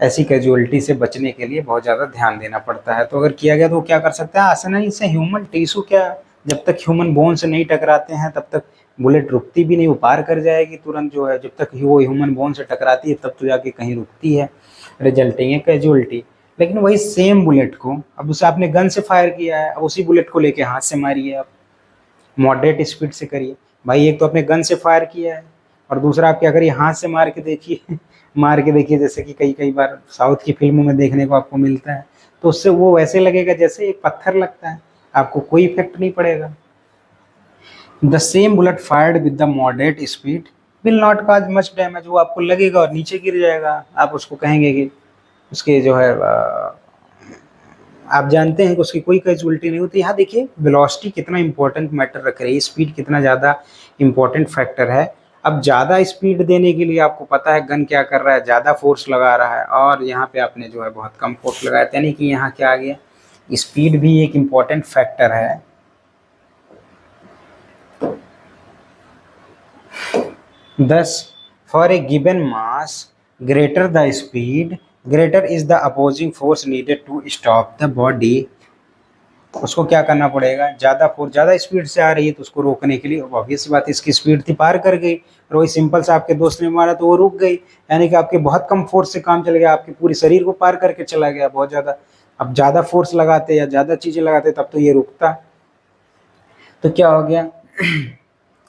ऐसी कैजुअलिटी से बचने के लिए बहुत ज़्यादा ध्यान देना पड़ता है। तो अगर किया गया तो वो क्या कर सकता है, आसानी से ह्यूमन टिश्यू, क्या जब तक ह्यूमन बोन से नहीं टकराते हैं तब तक बुलेट रुकती भी नहीं, वो पार कर जाएगी तुरंत जो है। जब तक वो ह्यूमन बोन से टकराती है तब तो जाके कहीं रुकती है, रिजल्टिंग है कैजुअलिटी। लेकिन वही सेम बुलेट को, अब उसे आपने गन से फायर किया है, अब उसी बुलेट को लेके हाथ से मारिए, आप मॉडरेट स्पीड से करिए भाई। एक तो आपने गन से फायर किया है, और दूसरा आप क्या करिए, हाथ से मार के देखिए मार के देखिए, जैसे कि कई बार साउथ की फिल्मों में देखने को आपको मिलता है। तो उससे वो वैसे लगेगा जैसे एक पत्थर लगता है, आपको कोई इफेक्ट नहीं पड़ेगा। The same bullet fired with the moderate speed will not cause much damage. वो आपको लगेगा और नीचे गिर जाएगा, आप उसको कहेंगे कि उसके जो है आप जानते हैं कि उसकी कोई कैजुअलिटी नहीं होती। यहाँ देखिए वेलोसिटी कितना इंपॉर्टेंट मैटर रख रही है, स्पीड कितना ज़्यादा इंपॉर्टेंट फैक्टर है। अब ज़्यादा स्पीड देने के लिए आपको पता है गन क्या कर रहा है, ज़्यादा फोर्स लगा रहा है, और यहाँ पे आपने जो है बहुत कम फोर्स लगाया, यानी कि यहाँ क्या आ गया, स्पीड भी एक इम्पॉर्टेंट फैक्टर है। Thus, for a given mass, greater the speed, greater is the opposing force needed to stop the body. उसको क्या करना पड़ेगा, ज़्यादा फोर्स, ज़्यादा स्पीड से आ रही है तो उसको रोकने के लिए, ऑब्वियस बात है इसकी स्पीड थी, पार कर गई, और वही सिंपल से आपके दोस्त ने मारा तो वो रुक गई, यानी कि आपके बहुत कम फोर्स से काम चल गया, आपके पूरे शरीर को पार करके चला गया बहुत ज़्यादा। अब ज़्यादा फोर्स लगाते या ज़्यादा चीज़ें लगाते तब तो ये रुकता। तो क्या हो गया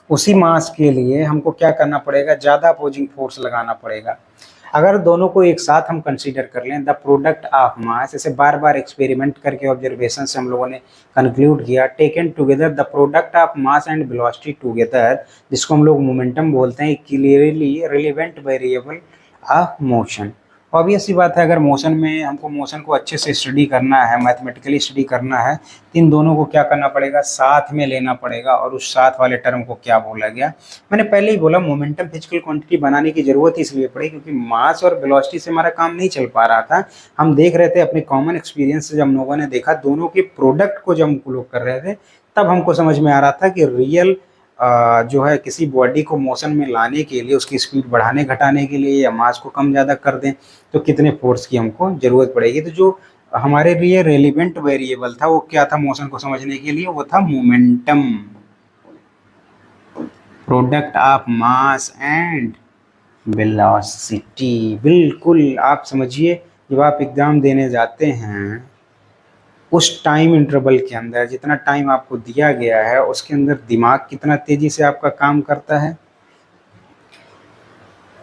उसी मास के लिए हमको क्या करना पड़ेगा, ज़्यादा अपोजिंग फोर्स लगाना पड़ेगा। अगर दोनों को एक साथ हम कंसीडर कर लें, द प्रोडक्ट ऑफ मास, ऐसे बार बार एक्सपेरिमेंट करके ऑब्जर्वेशन से हम लोगों ने कंक्लूड किया, taken together the product of mass and velocity together, जिसको हम लोग मोमेंटम बोलते हैं, clearly relevant variable of motion. Obvious सी बात है, अगर मोशन में हमको मोशन को अच्छे से स्टडी करना है, मैथमेटिकली स्टडी करना है, तो इन दोनों को क्या करना पड़ेगा, साथ में लेना पड़ेगा। और उस साथ वाले टर्म को क्या बोला गया, मैंने पहले ही बोला, मोमेंटम फिजिकल क्वांटिटी बनाने की जरूरत इसलिए पड़ी क्योंकि मास और वेलोसिटी से हमारा काम नहीं चल पा रहा था। हम देख रहे थे अपने कॉमन एक्सपीरियंस से, जब हम लोगों ने देखा दोनों के प्रोडक्ट को जब हम लोग कर रहे थे, तब हमको समझ में आ रहा था कि रियल जो है किसी बॉडी को मोशन में लाने के लिए, उसकी स्पीड बढ़ाने घटाने के लिए या मास को कम ज़्यादा कर दें, तो कितने फोर्स की हमको ज़रूरत पड़ेगी। तो जो हमारे लिए रेलिवेंट वेरिएबल था वो क्या था मोशन को समझने के लिए, वो था momentum, product of mass and velocity. बिल्कुल, आप समझिए जब आप एग्ज़ाम देने जाते हैं उस टाइम इंटरवल के अंदर, जितना टाइम आपको दिया गया है उसके अंदर दिमाग कितना तेज़ी से आपका काम करता है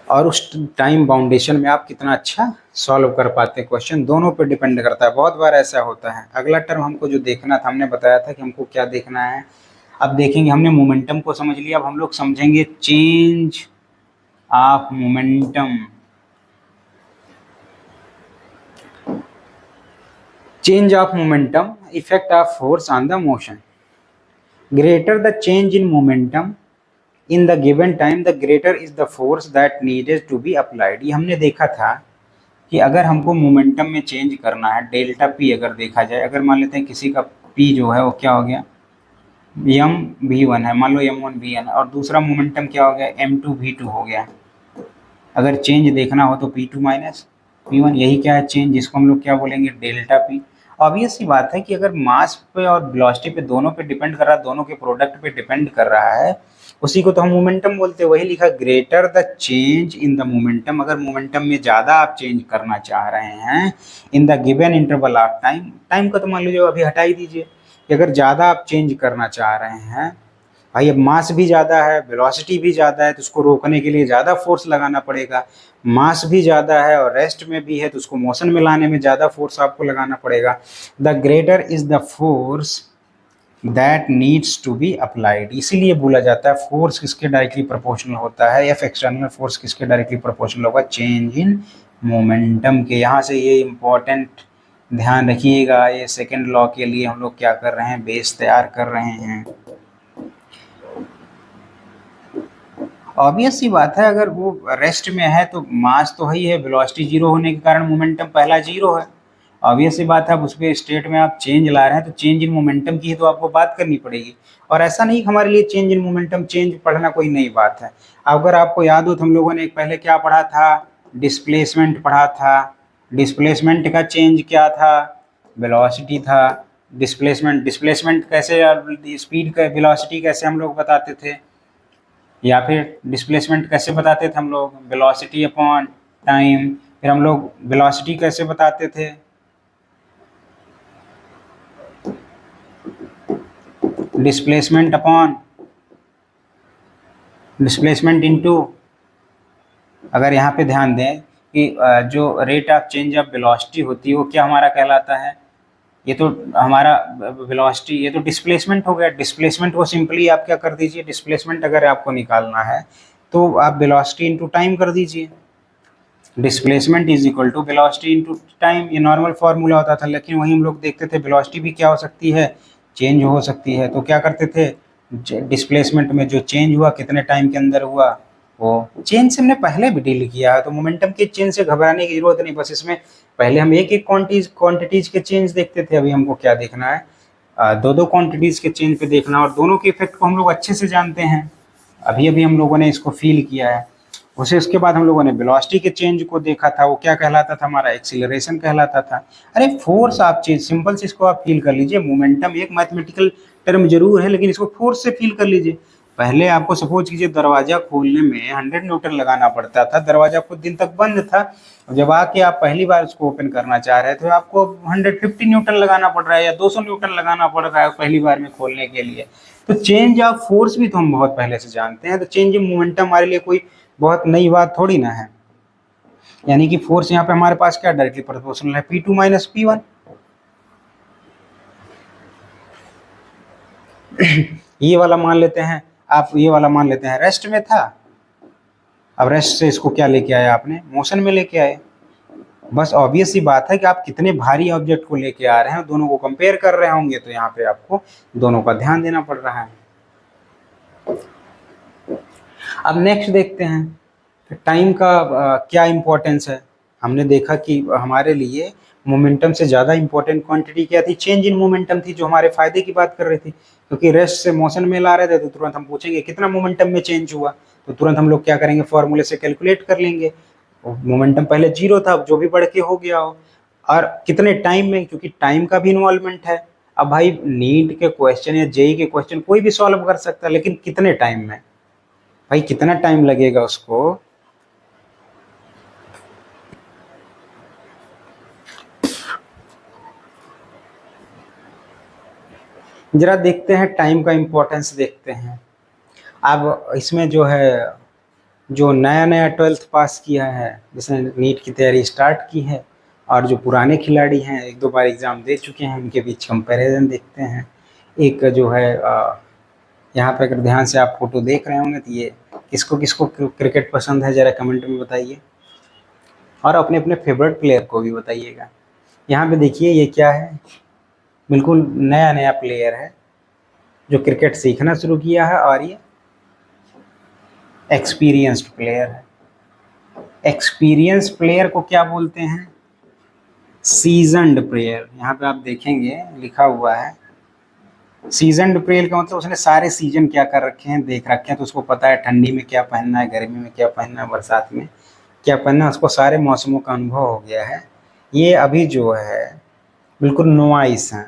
और उस टाइम बाउंडेशन में आप कितना अच्छा सॉल्व कर पाते हैं क्वेश्चन, दोनों पे डिपेंड करता है। बहुत बार ऐसा होता है। अगला टर्म हमको जो देखना था, हमने बताया था कि हमको क्या देखना है। अब देखेंगे, हमने मोमेंटम को समझ लिया, अब हम लोग समझेंगे change of momentum. Change of momentum, effect of force on the motion. Greater the change in momentum in the given time, the greater is the force that needed to be applied. ये हमने देखा था कि अगर हमको momentum में change करना है, डेल्टा पी अगर देखा जाए, अगर मान लेते हैं किसी का पी जो है वो क्या हो गया, एम वी वन है, मान लो एम वन वी वन, और दूसरा मोमेंटम क्या हो गया, एम टू वी टू हो गया। अगर चेंज देखना हो तो P two minus P one, यही क्या है चेंज, जिसको हम लोग क्या बोलेंगे, डेल्टा पी। ऑब्वियस सी बात है कि अगर मास पे और वेलोसिटी पे दोनों पे डिपेंड कर रहा है, दोनों के प्रोडक्ट पे डिपेंड कर रहा है, उसी को तो हम मोमेंटम बोलते हैं। वही लिखा, greater the change in the momentum. अगर मोमेंटम में ज़्यादा आप चेंज करना चाह रहे हैं in the given interval of time, time का तो मान लीजिए अभी हटा ही दीजिए, कि अगर ज़्यादा आप चेंज करना चाह रहे हैं, भाई अब मास भी ज़्यादा है, वेलोसिटी भी ज़्यादा है, तो उसको रोकने के लिए ज़्यादा फोर्स लगाना पड़ेगा। मास भी ज़्यादा है और रेस्ट में भी है, तो उसको मोशन में लाने में ज़्यादा फोर्स आपको लगाना पड़ेगा। The greater is the force that needs to be applied. इसीलिए बोला जाता है फोर्स किसके डायरेक्टली प्रोपोर्शनल होता है, एफ एक्सटर्नल फोर्स किसके डायरेक्टली प्रोपोर्शनल होगा, चेंज इन मोमेंटम के। यहाँ से ये इम्पोर्टेंट ध्यान रखिएगा, ये सेकेंड लॉ के लिए हम लोग क्या कर रहे हैं, बेस तैयार कर रहे हैं। ऑब्वियस सी बात है, अगर वो रेस्ट में है तो मास तो ही है, वेलोसिटी जीरो होने के कारण मोमेंटम पहला जीरो है। ऑब्वियस सी बात है, अब उसके स्टेट में आप चेंज ला रहे हैं तो चेंज इन मोमेंटम की ही तो आपको बात करनी पड़ेगी। और ऐसा नहीं कि हमारे लिए चेंज इन मोमेंटम चेंज पढ़ना कोई नई बात है। अगर आपको याद हो तो हम लोगों ने पहले क्या पढ़ा था, डिस्प्लेसमेंट पढ़ा था। डिस्प्लेसमेंट का चेंज क्या था, वेलोसिटी था। डिस्प्लेसमेंट कैसे, स्पीड का वेलोसिटी कैसे हम लोग बताते थे, या फिर डिस्प्लेसमेंट कैसे बताते थे हम लोग, वेलोसिटी अपॉन टाइम। फिर हम लोग वेलोसिटी कैसे बताते थे, डिस्प्लेसमेंट अपॉन डिस्प्लेसमेंट इनटू, अगर यहाँ पे ध्यान दें कि जो rate of change of velocity होती है वो क्या हमारा कहलाता है, ये तो हमारा वेलोसिटी, ये तो डिस्प्लेसमेंट हो गया। डिस्प्लेसमेंट को सिंपली आप क्या कर दीजिए, डिस्प्लेसमेंट अगर आपको निकालना है तो आप वेलोसिटी इनटू टाइम कर दीजिए। Displacement is equal to velocity into time, ये नॉर्मल फार्मूला होता था। लेकिन वही हम लोग देखते थे वेलोसिटी भी क्या हो सकती है, चेंज हो सकती है। तो क्या करते थे, डिस्प्लेसमेंट में जो चेंज हुआ कितने टाइम के अंदर हुआ, वो चेंज से हमने पहले भी डील किया है, तो मोमेंटम के चेंज से घबराने की जरूरत नहीं। बस इसमें पहले हम एक एक क्वांटिटीज के चेंज देखते थे, अभी हमको क्या देखना है, दो दो क्वांटिटीज के चेंज पे देखना, और दोनों के इफेक्ट को हम लोग अच्छे से जानते हैं। अभी अभी हम लोगों ने इसको फील किया है। उसके बाद हम लोगों ने वेलोसिटी के चेंज को देखा था, वो क्या कहलाता था, हमारा एक्सीलरेशन कहलाता था। अरे फोर्स आप चेंज, सिंपल से इसको आप फील कर लीजिए। मोमेंटम एक मैथमेटिकल टर्म जरूर है, लेकिन इसको फोर्स से फील कर लीजिए। पहले आपको सपोज कीजिए दरवाजा खोलने में 100 न्यूटन लगाना पड़ता था, दरवाजा कुछ दिन तक बंद था, जब आके आप पहली बार उसको ओपन करना चाह रहे थे आपको 150 न्यूटन लगाना पड़ रहा है या 200 न्यूटन लगाना पड़ रहा है पहली बार में खोलने के लिए। तो चेंज ऑफ फोर्स भी तो हम बहुत पहले से जानते हैं, तो चेंज इन मोमेंटम हमारे लिए कोई बहुत नई बात थोड़ी ना है। यानी कि फोर्स यहाँ पे हमारे पास क्या डायरेक्टली प्रोपोर्शनल है, P2 माइनस P1। ये वाला मान लेते हैं, आप ये वाला मान लेते हैं रेस्ट में था, अब रेस्ट से इसको क्या लेके आए आपने, मोशन में लेके आए। बस ऑब्वियस सी बात है कि आप कितने भारी ऑब्जेक्ट को लेके आ रहे हैं, दोनों को कंपेयर कर रहे होंगे, तो यहाँ पे आपको दोनों का ध्यान देना पड़ रहा है। अब नेक्स्ट देखते हैं टाइम का क्या इम्पोर्टेंस है। हमने देखा कि हमारे लिए मोमेंटम से ज़्यादा इंपॉर्टेंट क्वांटिटी क्या थी? चेंज इन मोमेंटम थी, जो हमारे फायदे की बात कर रही थी, क्योंकि रेस्ट से मोशन में ला रहे थे तो तुरंत हम पूछेंगे कितना मोमेंटम में चेंज हुआ, तो तुरंत हम लोग क्या करेंगे, फॉर्मूले से कैलकुलेट कर लेंगे। मोमेंटम पहले जीरो था, अब जो भी बढ़ के हो गया हो, और कितने टाइम में, क्योंकि टाइम का भी इन्वॉल्वमेंट है। अब भाई नीट के क्वेश्चन या जेई के क्वेश्चन कोई भी सॉल्व कर सकता है, लेकिन कितने टाइम में, भाई कितना टाइम लगेगा उसको। जरा देखते हैं टाइम का इम्पोर्टेंस देखते हैं। अब इसमें जो है, जो नया नया 12th पास किया है, जिसने नीट की तैयारी स्टार्ट की है, और जो पुराने खिलाड़ी हैं, एक दो बार एग्ज़ाम दे चुके हैं, उनके बीच कंपैरिजन देखते हैं। एक जो है यहाँ पे अगर ध्यान से आप फोटो देख रहे होंगे तो ये किसको किसको क्रिकेट पसंद है, ज़रा कमेंट में बताइए, और अपने अपने फेवरेट प्लेयर को भी बताइएगा। यहाँ पे देखिए ये क्या है, बिल्कुल नया नया प्लेयर है जो क्रिकेट सीखना शुरू किया है, और ये एक्सपीरियंस्ड प्लेयर है। एक्सपीरियंस प्लेयर को क्या बोलते हैं? Seasoned player. यहाँ पे आप देखेंगे लिखा हुआ है सीजन्ड प्लेयर का मतलब उसने सारे सीजन क्या कर रखे हैं, देख रखे हैं, तो उसको पता है ठंडी में क्या पहनना है, गर्मी में क्या पहनना है, बरसात में क्या पहनना है, उसको सारे मौसमों का अनुभव हो गया है। ये अभी जो है बिल्कुल नोवाइस हैं,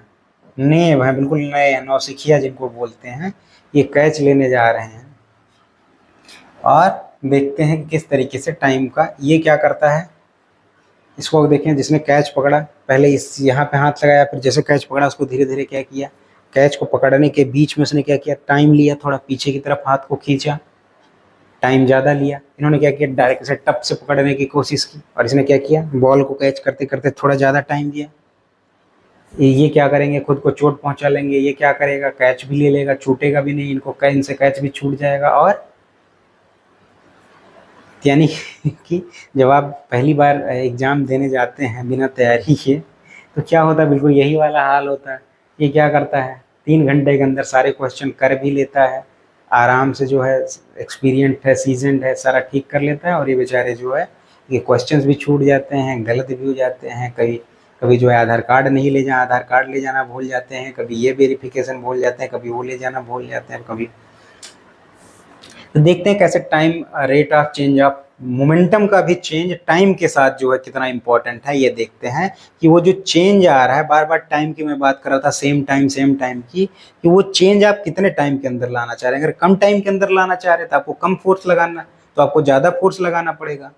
नेव हैं, बिल्कुल नए हैं, नौसिखिया जिनको बोलते हैं। ये कैच लेने जा रहे हैं, और देखते हैं कि किस तरीके से टाइम का ये क्या करता है। इसको देखें, जिसने कैच पकड़ा पहले इस यहाँ पे हाथ लगाया, फिर जैसे कैच पकड़ा उसको धीरे धीरे क्या किया, कैच को पकड़ने के बीच में उसने क्या किया, टाइम लिया, थोड़ा पीछे की तरफ हाथ को खींचा, टाइम ज़्यादा लिया। इन्होंने क्या किया, डायरेक्ट से टप से पकड़ने की कोशिश की, और इसने क्या किया, बॉल को कैच करते करते थोड़ा ज़्यादा टाइम दिया। ये क्या करेंगे, खुद को चोट पहुंचा लेंगे। ये क्या करेगा, कैच भी ले लेगा, छूटेगा भी नहीं, इनसे कैच भी छूट जाएगा। और यानी कि जब आप पहली बार एग्ज़ाम देने जाते हैं बिना तैयारी के, तो क्या होता है, बिल्कुल यही वाला हाल होता है। ये क्या करता है, 3 घंटे के अंदर सारे क्वेश्चन कर भी लेता है, आराम से जो है, एक्सपीरियंस है, सीजनड है, सारा ठीक कर लेता है। और ये बेचारे जो है, ये क्वेश्चंस भी छूट जाते हैं, गलत भी हो जाते हैं, कभी कभी जो है आधार कार्ड नहीं ले जाना, आधार कार्ड ले जाना भूल जाते हैं, कभी ये वेरिफिकेशन भूल जाते हैं, कभी वो ले जाना भूल जाते हैं, कभी। तो देखते हैं कैसे time, rate of change of momentum का भी चेंज टाइम के साथ जो है कितना इंपॉर्टेंट है। ये देखते हैं कि वो जो चेंज आ रहा है, बार बार टाइम की मैं बात कर रहा था, सेम टाइम की, कि वो चेंज आप कितने टाइम के अंदर लाना चाह रहे हैं। अगर कम टाइम के अंदर लाना चाह रहे हैं तो आपको कम फोर्स लगाना, तो आपको ज़्यादा फोर्स लगाना पड़ेगा।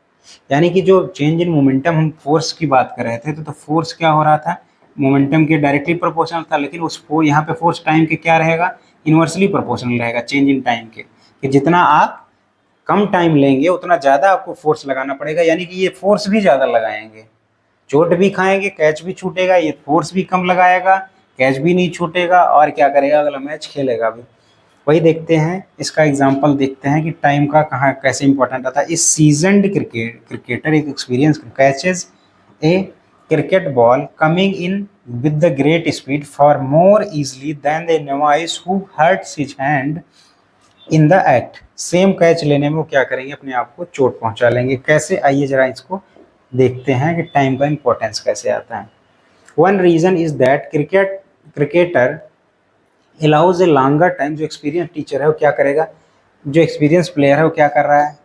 यानी कि जो चेंज इन मोमेंटम, हम फोर्स की बात कर रहे थे, तो फोर्स क्या हो रहा था, मोमेंटम के डायरेक्टली प्रोपोर्शनल था, लेकिन उस यहाँ पे फोर्स टाइम के क्या रहेगा, इनवर्सली प्रोपोर्शनल रहेगा चेंज इन टाइम के, कि जितना आप कम टाइम लेंगे उतना ज़्यादा आपको फोर्स लगाना पड़ेगा। यानी कि ये फोर्स भी ज़्यादा लगाएंगे, चोट भी खाएंगे, कैच भी छूटेगा, ये फोर्स भी कम लगाएगा, कैच भी नहीं छूटेगा, और क्या करेगा, अगला मैच खेलेगा भी। वही देखते हैं, इसका एग्जाम्पल देखते हैं कि टाइम का कहाँ कैसे इंपॉर्टेंट आता है। इस सीजनड क्रिकेटर, एक experience, catches a cricket ball coming in with the great speed for more easily than the novice who hurts his hand in the act. Same catch लेने में वो क्या करेंगे, अपने आप को चोट पहुंचा लेंगे। कैसे, आइए जरा इसको देखते हैं कि टाइम का इंपॉर्टेंस कैसे आता है। One reason is that cricketer allows a longer time. जो एक्सपीरियंस टीचर है वो क्या करेगा, जो एक्सपीरियंस प्लेयर है वो क्या कर रहा है,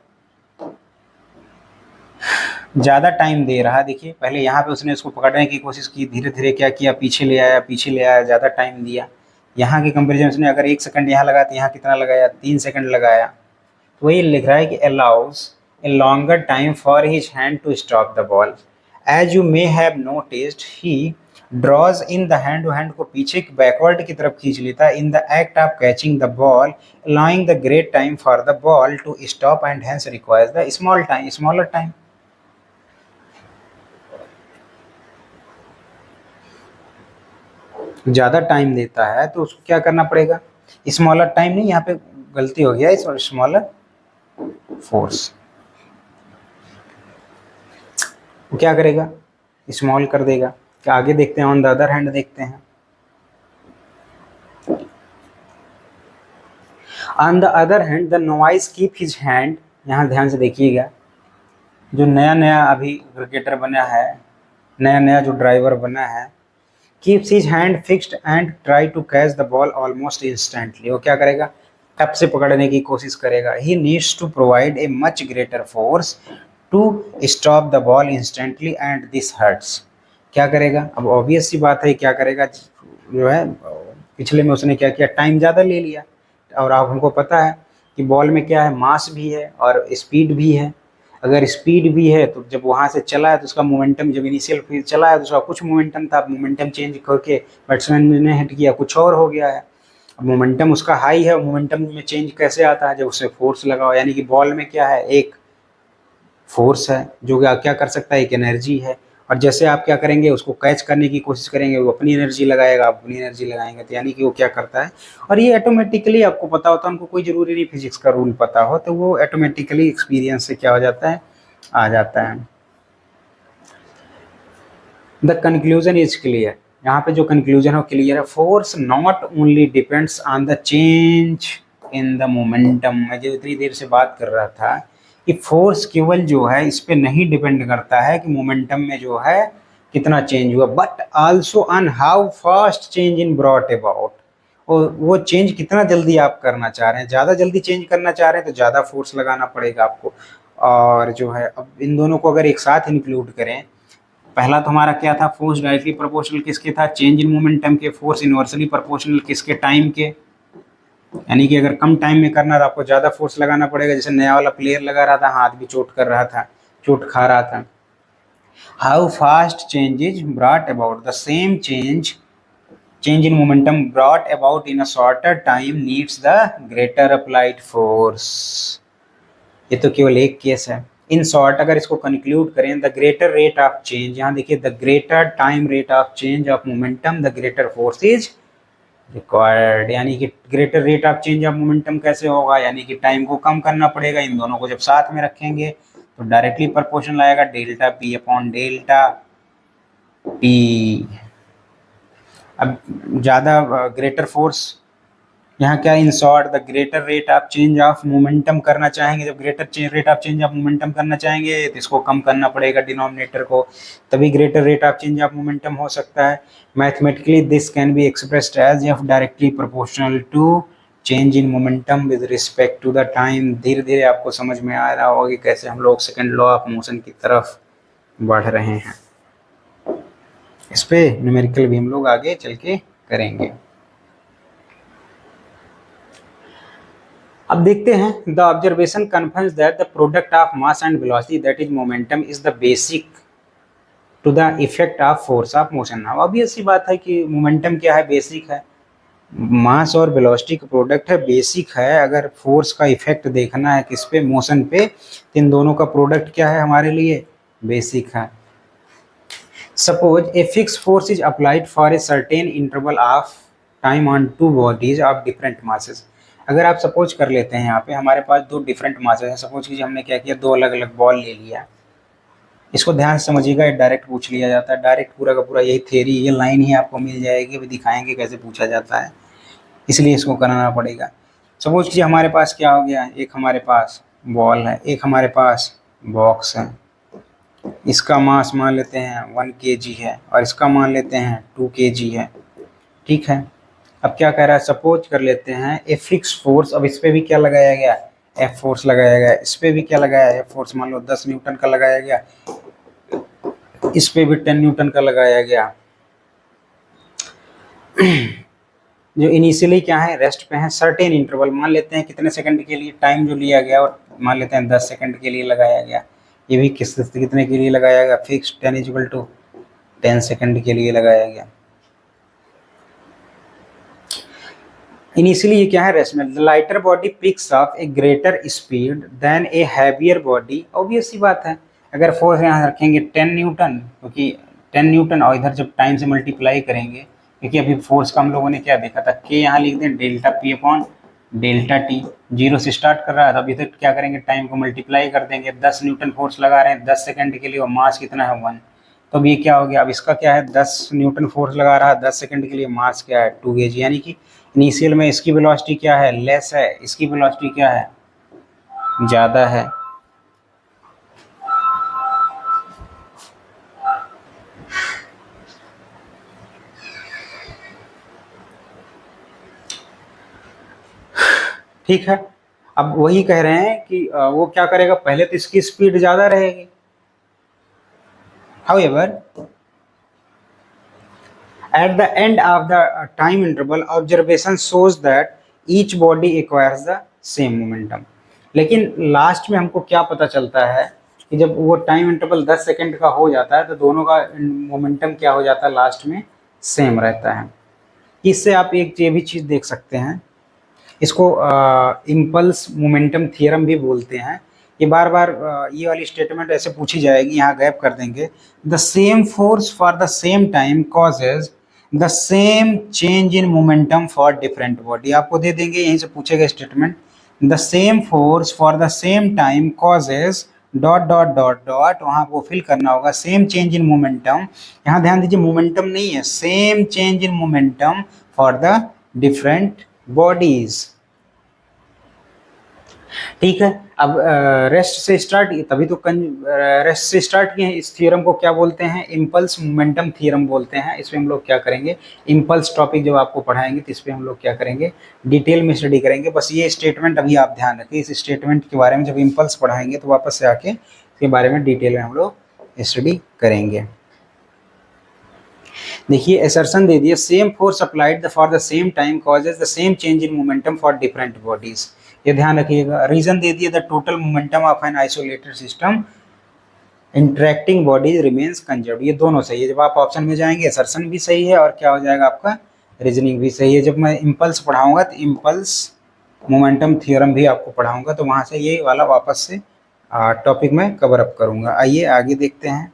ज़्यादा टाइम दे रहा है। देखिए पहले यहाँ पे उसने उसको पकड़ने की कोशिश की, धीरे धीरे क्या किया, पीछे ले आया, ज़्यादा टाइम दिया। यहाँ के कंपेरिजन उसने अगर 1 सेकंड यहाँ लगाया तो यहाँ कितना लगाया, 3 सेकंड लगाया। तो वही लिख रहा है कि allows a longer time for his hand to stop the ball. As you may have noticed he draws in the hand, hand को पीछे बैकवर्ड की तरफ खींच लेता है, in the act of catching the ball, allowing the great time for the ball to stop and hence requires the smaller time. ज़्यादा time देता है तो उसको क्या करना पड़ेगा, स्मॉलर टाइम नहीं, यहाँ पे गलती हो गया, इस स्मॉलर फोर्स। वो क्या करेगा, स्मॉल कर देगा। क्या आगे देखते हैं, ऑन द अदर हैंड देखते हैं। On the other hand the novice keep his hand, यहाँ ध्यान से देखिएगा, जो नया नया अभी क्रिकेटर बना है नया नया जो ड्राइवर बना है, keeps his hand fixed and try to catch the ball almost instantly. वो क्या करेगा, टप से पकड़ने की कोशिश करेगा। He needs to provide a much greater force to stop the ball instantly and this hurts. क्या करेगा, अब ऑब्वियस सी बात है, क्या करेगा जो है, पिछले में उसने क्या किया, टाइम ज़्यादा ले लिया। और आप हमको पता है कि बॉल में क्या है, मास भी है और स्पीड भी है। अगर स्पीड भी है तो जब वहाँ से चला है तो उसका मोमेंटम, जब इनिशियल फिर चला है तो उसका कुछ मोमेंटम था, मोमेंटम चेंज करके बैट्समैन ने हिट किया, कुछ और हो गया है। अब मोमेंटम उसका हाई है, मोमेंटम में चेंज कैसे आता है, जब उससे फोर्स लगा हो। यानी कि बॉल में क्या है, एक फोर्स है जो क्या क्या कर सकता है, एक एनर्जी है। और जैसे आप क्या करेंगे, उसको कैच करने की कोशिश करेंगे, वो अपनी एनर्जी लगाएगा, आप अपनी एनर्जी लगाएंगे, तो यानी कि वो क्या करता है। और ये ऑटोमेटिकली आपको पता होता है, उनको कोई ज़रूरी नहीं फिजिक्स का रूल पता हो, तो वो ऑटोमेटिकली एक्सपीरियंस से क्या हो जाता है, आ जाता है। The conclusion is clear. यहाँ पे जो कंक्लूजन है वो क्लियर है। Force not only depends on the change in the momentum. मैं जो इतनी देर से बात कर रहा था कि फोर्स केवल जो है इस पे नहीं डिपेंड करता है कि मोमेंटम में जो है कितना चेंज हुआ, but also on how fast change in brought about. और वो चेंज कितना जल्दी आप करना चाह रहे हैं, ज़्यादा जल्दी चेंज करना चाह रहे हैं तो ज़्यादा फोर्स लगाना पड़ेगा आपको। और जो है, अब इन दोनों को अगर एक साथ इंक्लूड करें, पहला तो हमारा क्या था, फोर्स डायरेक्टली प्रोपोर्शनल किसके था, चेंज इन मोमेंटम के। फोर्स इनवर्सली प्रोपोर्शनल किसके, टाइम के। यानी कि अगर कम टाइम में करना तो आपको ज़्यादा फोर्स लगाना पड़ेगा। जैसे नया वाला प्लेयर लगा रहा था, हाथ भी चोट कर रहा था, चोट खा रहा था। How fast change is brought about, the same change in momentum brought about in a shorter time needs the greater applied force. ये तो केवल एक केस है। इन शॉर्ट अगर इसको कंक्लूड करें, the greater rate of change, यहाँ देखिए, the greater time rate of change of momentum the greater force is required. यानी कि greater rate of change of momentum कैसे होगा, यानी कि टाइम को कम करना पड़ेगा। इन दोनों को जब साथ में रखेंगे तो डायरेक्टली प्रोपोर्शनल आएगा, delta P upon delta P. अब ज़्यादा ग्रेटर फोर्स, यहाँ क्या, in short the greater rate of change of momentum करना चाहेंगे, जब greater rate of change of momentum करना चाहेंगे तो इसको कम करना पड़ेगा डिनोमिनेटर को, तभी greater rate of change of momentum हो सकता है। Mathematically this can be expressed as F directly proportional to change in momentum with respect to the time. धीरे धीरे आपको समझ में आ रहा होगा कि कैसे हम लोग सेकेंड लॉ ऑफ मोशन की तरफ बढ़ रहे हैं। इस पे न्यूमेरिकल भी हम लोग आगे चल के करेंगे। अब देखते हैं, the observation confirms that the product of mass and velocity that is momentum is the basic to the effect of force of motion. अब ये सी बात है कि मोमेंटम क्या है, बेसिक है। मास और वेलोसिटी का प्रोडक्ट है, बेसिक है। अगर फोर्स का इफेक्ट देखना है किस पे, मोशन पे, तो इन दोनों का प्रोडक्ट क्या है हमारे लिए, बेसिक है। Suppose a fix force is applied for a certain interval of time on two bodies of different masses. अगर आप सपोज कर लेते हैं, यहाँ पे हमारे पास दो डिफरेंट मासेस हैं। सपोज कीजिए हमने क्या किया, दो अलग अलग बॉल ले लिया। इसको ध्यान से समझिएगा, डायरेक्ट पूछ लिया जाता है, डायरेक्ट पूरा का पूरा यही थ्योरी, ये लाइन ही आपको मिल जाएगी, अभी दिखाएंगे कैसे पूछा जाता है, इसलिए इसको कराना पड़ेगा। सपोज कीजिए हमारे पास क्या हो गया, एक हमारे पास बॉल है, एक हमारे पास बॉक्स है। इसका मास मान लेते हैं 1 kg है और इसका मान लेते हैं 2 kg है। ठीक है, अब क्या कह रहा है, सपोज कर लेते हैं ए फिक्स फोर्स। अब इस पे भी क्या लगाया गया, एफ फोर्स लगाया गया। इस पे भी क्या लगाया है, एफ फोर्स मान लो 10 न्यूटन का लगाया गया। इस पे भी 10 न्यूटन का लगाया गया। जो इनिशियली क्या है, रेस्ट पे है, सर्टेन इंटरवल मान लेते हैं कितने सेकंड के लिए, टाइम जो लिया गया और मान लेते हैं 10 सेकंड के लिए लगाया गया। ये भी कितने के लिए लगाया गया, फिक्स 10 इक्वल टू 10 सेकंड के लिए लगाया गया। इनिशियली ये क्या है, रेस्ट में। The lighter body picks up a greater speed than a heavier body. Obvious सी बात है, अगर फोर्स यहाँ रखेंगे 10 न्यूटन, क्योंकि 10 न्यूटन और इधर जब टाइम से मल्टीप्लाई करेंगे, क्योंकि अभी फोर्स का हम लोगों ने क्या देखा था, के यहाँ लिख दें delta P upon delta T. Zero से स्टार्ट कर रहा है, तो अभी तक क्या करेंगे, टाइम को मल्टीप्लाई कर देंगे। 10 न्यूटन फोर्स लगा रहे हैं 10 सेकंड के लिए, और मास कितना है 1। तो अब ये क्या हो गया, अब इसका क्या है, 10 न्यूटन फोर्स लगा रहा है 10 सेकंड के लिए, मास क्या है 2 kg। यानी कि इनिशियल में इसकी वेलोसिटी क्या है, लेस है, इसकी वेलोसिटी क्या है, ज़्यादा है। ठीक है। अब वही कह रहे हैं कि वो क्या करेगा, पहले तो इसकी स्पीड ज़्यादा रहेगी, however at the end of the time interval observation shows that each body acquires the same momentum। लेकिन लास्ट में हमको क्या पता चलता है कि जब वो टाइम इंटरवल 10 सेकंड का हो जाता है तो दोनों का मोमेंटम क्या हो जाता है, लास्ट में सेम रहता है। इससे आप एक ये भी चीज़ देख सकते हैं, इसको इम्पल्स मोमेंटम थियरम भी बोलते हैं। ये बार बार ये वाली स्टेटमेंट ऐसे पूछी जाएगी, यहाँ गैप कर देंगे। The same force for the same time causes the same change in momentum for different body. आपको दे देंगे, यहीं से पूछेगा statement, the same force for the same time causes dot dot dot dot, वहाँ को फिल करना होगा सेम चेंज इन मोमेंटम। यहाँ ध्यान दीजिए मोमेंटम नहीं है, same change in momentum for the different bodies. ठीक है। अब रेस्ट से स्टार्ट, तभी तो रेस्ट से स्टार्ट किए हैं। इस थ्योरम को क्या बोलते हैं, इम्पल्स मोमेंटम थ्योरम बोलते हैं। इसमें हम लोग क्या करेंगे, इम्पल्स टॉपिक जब आपको पढ़ाएंगे तो इस पर हम लोग क्या करेंगे, डिटेल में स्टडी करेंगे। बस ये स्टेटमेंट अभी आप ध्यान रखिए, इस स्टेटमेंट के बारे में जब इम्पल्स पढ़ाएंगे तो वापस से आके इसके बारे में डिटेल में हम लोग स्टडी करेंगे। देखिए असर्शन दे दिया, same force applied for the same time causes the same change in momentum for different bodies. ये ध्यान रखिएगा। रीजन दे दिया, the total momentum of an isolated system interacting bodies remains conserve. ये दोनों सही है। जब आप ऑप्शन में जाएंगे असर्शन भी सही है और क्या हो जाएगा आपका, रीजनिंग भी सही है। जब मैं इम्पल्स पढ़ाऊंगा तो इम्पल्स मोमेंटम थ्योरम भी आपको पढ़ाऊंगा, तो वहाँ से ये वाला वापस से टॉपिक में कवर अप करूँगा। आइए आगे देखते हैं।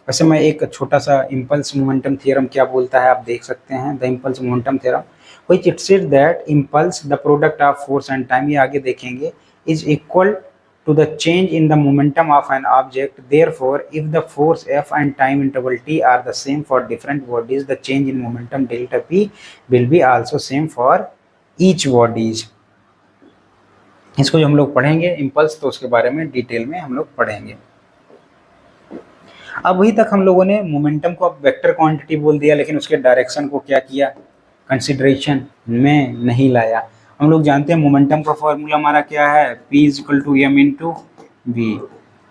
वैसे मैं एक छोटा सा इम्पल्स मोमेंटम थ्योरम क्या बोलता है आप देख सकते हैं। The impulse momentum theorem which it said that impulse the product of force and time, ये आगे देखेंगे, is equal to the change in the momentum of an object। Therefore if the force F and time interval t are the same for different bodies, the change in momentum delta p will be also same for each bodies। इसको जो हम लोग पढ़ेंगे impulse, तो उसके बारे में detail में हम लोग पढ़ेंगे। अभी तक हम लोगों ने मोमेंटम को अब वेक्टर क्वांटिटी बोल दिया, लेकिन उसके डायरेक्शन को क्या किया, कंसिडरेशन में नहीं लाया। हम लोग जानते हैं मोमेंटम का फॉर्मूला हमारा क्या है, P is equal to M into V.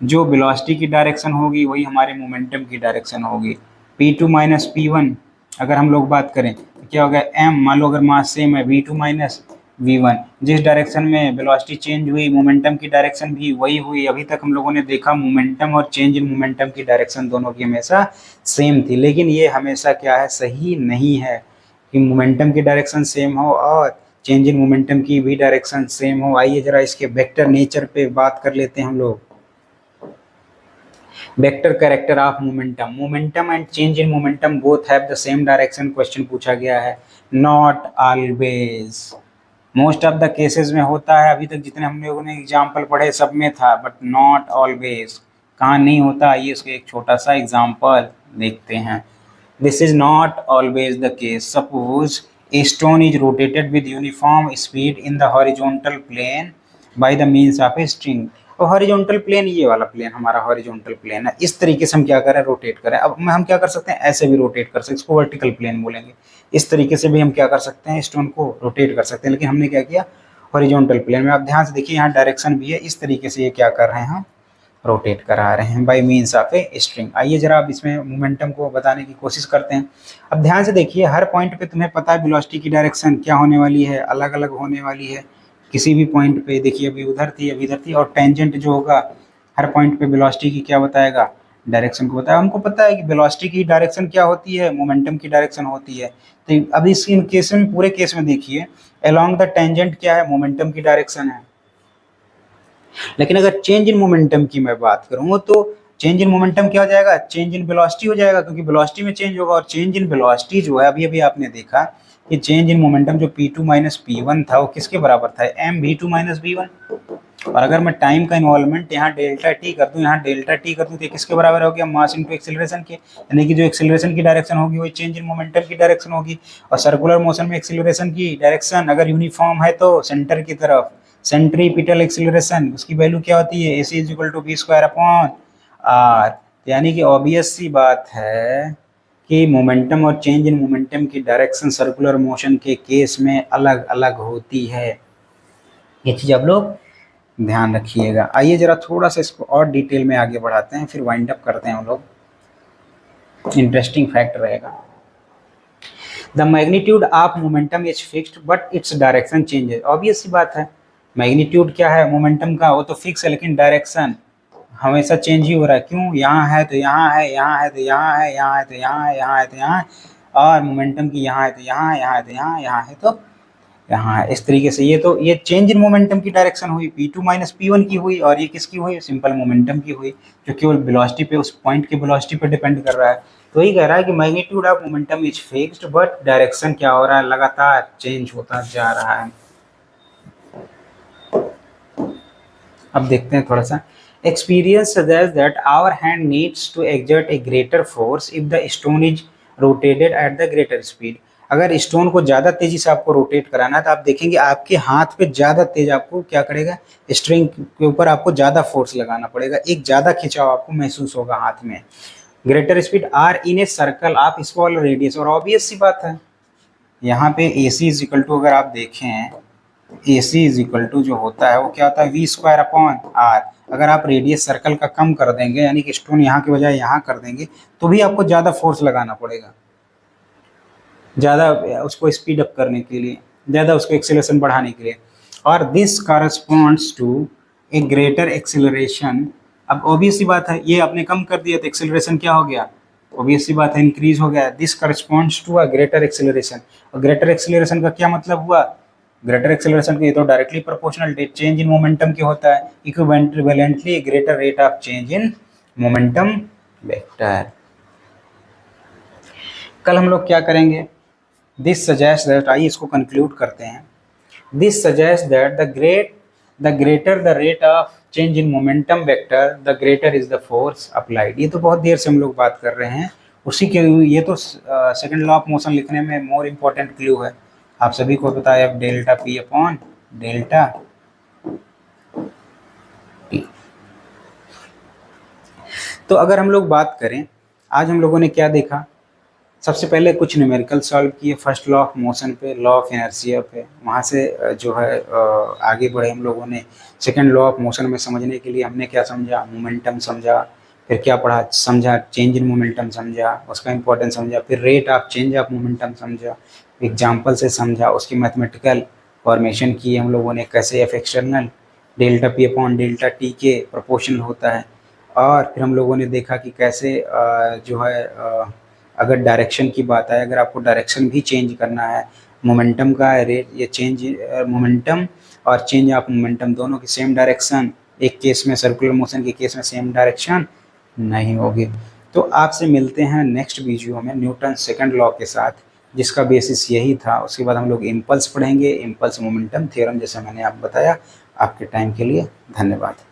जो वेलोसिटी की डायरेक्शन होगी वही हमारे मोमेंटम की डायरेक्शन होगी। P2 माइनस P1 अगर हम लोग बात करें तो क्या होगा, m, मान लो अगर मास सेम है, V2 माइनस V1। जिस डायरेक्शन में वेलोसिटी चेंज हुई मोमेंटम की डायरेक्शन भी वही हुई। अभी तक हम लोगों ने देखा मोमेंटम और चेंज इन मोमेंटम की डायरेक्शन दोनों की हमेशा सेम थी, लेकिन ये हमेशा क्या है, सही नहीं है कि मोमेंटम की डायरेक्शन सेम हो और चेंज इन मोमेंटम की भी डायरेक्शन सेम हो। आइए जरा इसके वेक्टर नेचर पे बात कर लेते हैं हम लोग। Vector character of momentum, momentum and change in momentum both have the same direction, question पूछा गया है। Not always, most of the cases में होता है। अभी तक जितने हम लोगों ने एग्जाम्पल पढ़े सब में था, बट नॉट ऑलवेज, कहाँ नहीं होता, आइए उसका एक छोटा सा एग्जाम्पल देखते हैं। This is not always the case. Suppose a stone is rotated with uniform speed in the horizontal plane by the means of a string। तो हॉरिजॉन्टल प्लेन, ये वाला प्लेन हमारा हॉरिजॉन्टल प्लेन है, इस तरीके से हम क्या करें, रोटेट करें। अब हम क्या कर सकते हैं, ऐसे भी रोटेट कर सकते हैं, इसको वर्टिकल प्लेन बोलेंगे। इस तरीके से भी हम क्या कर सकते हैं, स्टोन को रोटेट कर सकते हैं, लेकिन हमने क्या किया, हॉरिजॉन्टल प्लेन में। आप ध्यान से देखिए यहाँ डायरेक्शन भी है, इस तरीके से ये क्या कर रहे हैं, हम रोटेट करा रहे हैं bye means of a string. आइए जरा अब इसमें मोमेंटम को बताने की कोशिश करते हैं। अब ध्यान से देखिए, हर पॉइंट पे तुम्हें पता है वेलोसिटी की डायरेक्शन क्या होने वाली है, अलग अलग होने वाली है। किसी भी पॉइंट पे देखिए, अभी उधर थी अभी इधर थी, और टेंजेंट जो होगा हर पॉइंट पे वेलोसिटी की क्या बताएगा, डायरेक्शन को बताएगा। हमको पता है कि वेलोसिटी की डायरेक्शन क्या होती है, मोमेंटम की डायरेक्शन होती है। तो अब इस केस में, पूरे केस में देखिए, अलोंग द टेंजेंट क्या है, मोमेंटम की डायरेक्शन है। लेकिन अगर चेंज इन मोमेंटम की मैं बात करूँ तो चेंज इन मोमेंटम क्या हो जाएगा, चेंज इन वेलोसिटी हो जाएगा, क्योंकि वेलोसिटी में चेंज होगा। और चेंज इन वेलोसिटी जो है, अभी अभी आपने देखा कि चेंज इन मोमेंटम जो P2 माइनस P1 था वो किसके बराबर था, mv2 माइनस v1। और अगर मैं टाइम का इन्वॉल्वमेंट यहाँ डेल्टा टी कर दूँ, यहाँ डेल्टा टी कर दूँ, तो किसके बराबर हो गया, मास इंटू एक्सेलरेशन के। यानी कि जो एक्सेलरेशन की डायरेक्शन होगी वही चेंज इन मोमेंटम की डायरेक्शन होगी। और सर्कुलर मोशन में एक्सेलरेशन की डायरेक्शन अगर यूनिफॉर्म है तो सेंटर की तरफ, सेंट्रीपिटल एक्सेलरेशन उसकी वैल्यू क्या होती है, ac is equal to v square upon r। यानी कि ऑब्वियस सी बात है कि मोमेंटम और चेंज इन मोमेंटम की डायरेक्शन सर्कुलर मोशन के केस में अलग अलग होती है। ये चीज़ आप लोग ध्यान रखिएगा। आइए जरा थोड़ा सा इसको और डिटेल में आगे बढ़ाते हैं, फिर वाइंड अप करते हैं हम लोग, इंटरेस्टिंग फैक्ट रहेगा। The magnitude of momentum is fixed but its direction changes. Obvious सी बात है, मैग्नीट्यूड क्या है मोमेंटम का, वो तो फिक्स है, लेकिन डायरेक्शन हमेशा चेंज ही हो रहा है। क्यों? यहाँ है तो यहाँ है, यहाँ है तो यहाँ है, यहाँ है तो यहाँ है, यहाँ है तो यहाँ है, और मोमेंटम की यहाँ है तो यहाँ, यहाँ है तो यहाँ, यहाँ है तो यहाँ है। इस तरीके से ये चेंज इन मोमेंटम की डायरेक्शन हुई, P2 माइनस P1 की हुई, और ये किसकी हुई? सिंपल मोमेंटम की हुई, जो केवल वेलोसिटी पे, उस पॉइंट के वेलोसिटी पे डिपेंड कर रहा है। तो यही कह रहा है कि magnitude of momentum is fixed but direction क्या हो रहा है? लगातार चेंज होता जा रहा है। अब देखते हैं थोड़ा सा। Experience suggest that our hand needs to exert a greater force if the stone is rotated at the greater speed. अगर स्टोन को ज़्यादा तेजी से आपको रोटेट कराना है तो आप देखेंगे आपके हाथ पे ज़्यादा तेज आपको क्या करेगा, स्ट्रिंग के ऊपर आपको ज़्यादा फोर्स लगाना पड़ेगा, एक ज़्यादा खिंचाव आपको महसूस होगा हाथ में। Greater speed or in a circle of small radius. और ऑब्वियस सी बात है, यहाँ पे A C is equal to, अगर आप देखें A C is equal to जो होता है वो क्या होता है? V square upon R. अगर आप रेडियस सर्कल का कम कर देंगे, यानी कि स्टोन यहाँ के बजाय यहाँ कर देंगे, तो भी आपको ज़्यादा फोर्स लगाना पड़ेगा, ज़्यादा उसको स्पीड अप करने के लिए, ज़्यादा उसको एक्सेलरेशन बढ़ाने के लिए। और this corresponds to a greater acceleration. अब ऑब्वियस सी बात है, ये आपने कम कर दिया तो एक्सेलरेशन क्या हो गया? ऑब्वियस सी बात है, इंक्रीज हो गया। This corresponds to a greater acceleration. और ग्रेटर एक्सेलरेशन का क्या मतलब हुआ? ग्रेटर एक्सेलरेशन के तो directly proportional change in momentum के होता है, equivalently greater rate of change in momentum vector. कल हम लोग क्या करेंगे? दिस सजेस्ट दैट, आइए इसको कंक्लूड करते हैं। This suggest that the greater the rate of change in momentum vector the greater is the force applied. ये तो बहुत देर से हम लोग बात कर रहे हैं उसी के, ये तो सेकंड लॉ ऑफ मोशन लिखने में मोर इम्पोर्टेंट क्लू है, आप सभी को पता है। अब delta P upon delta T. तो अगर हम लोग बात करें, आज हम लोगों ने क्या देखा? सबसे पहले कुछ न्यूमेरिकल सॉल्व किए, फर्स्ट लॉ ऑफ मोशन पे, लॉ ऑफ इनर्शिया पे, वहाँ से जो है आगे बढ़े हम लोगों ने। सेकंड लॉ ऑफ मोशन में समझने के लिए हमने क्या समझा? मोमेंटम समझा। फिर क्या पढ़ा? समझा चेंज इन मोमेंटम समझा, उसका इंपॉर्टेंस समझा। फिर rate of change of momentum समझा, एग्जाम्पल से समझा, उसकी मैथमेटिकल फॉर्मेशन की हम लोगों ने, कैसे F external delta P upon delta T के प्रोपोर्शनल होता है। और फिर हम लोगों ने देखा कि कैसे जो है अगर डायरेक्शन की बात आए, अगर आपको डायरेक्शन भी चेंज करना है, मोमेंटम का रेट, ये चेंज मोमेंटम और चेंज ऑफ मोमेंटम दोनों की सेम डायरेक्शन, एक केस में सर्कुलर मोशन के केस में सेम डायरेक्शन नहीं होगी। तो आपसे मिलते हैं नेक्स्ट वीडियो में न्यूटन सेकंड लॉ के साथ, जिसका बेसिस यही था। उसके बाद हम लोग इम्पल्स पढ़ेंगे, इम्पल्स मोमेंटम थ्योरम, जैसा मैंने आपको बताया। आपके टाइम के लिए धन्यवाद।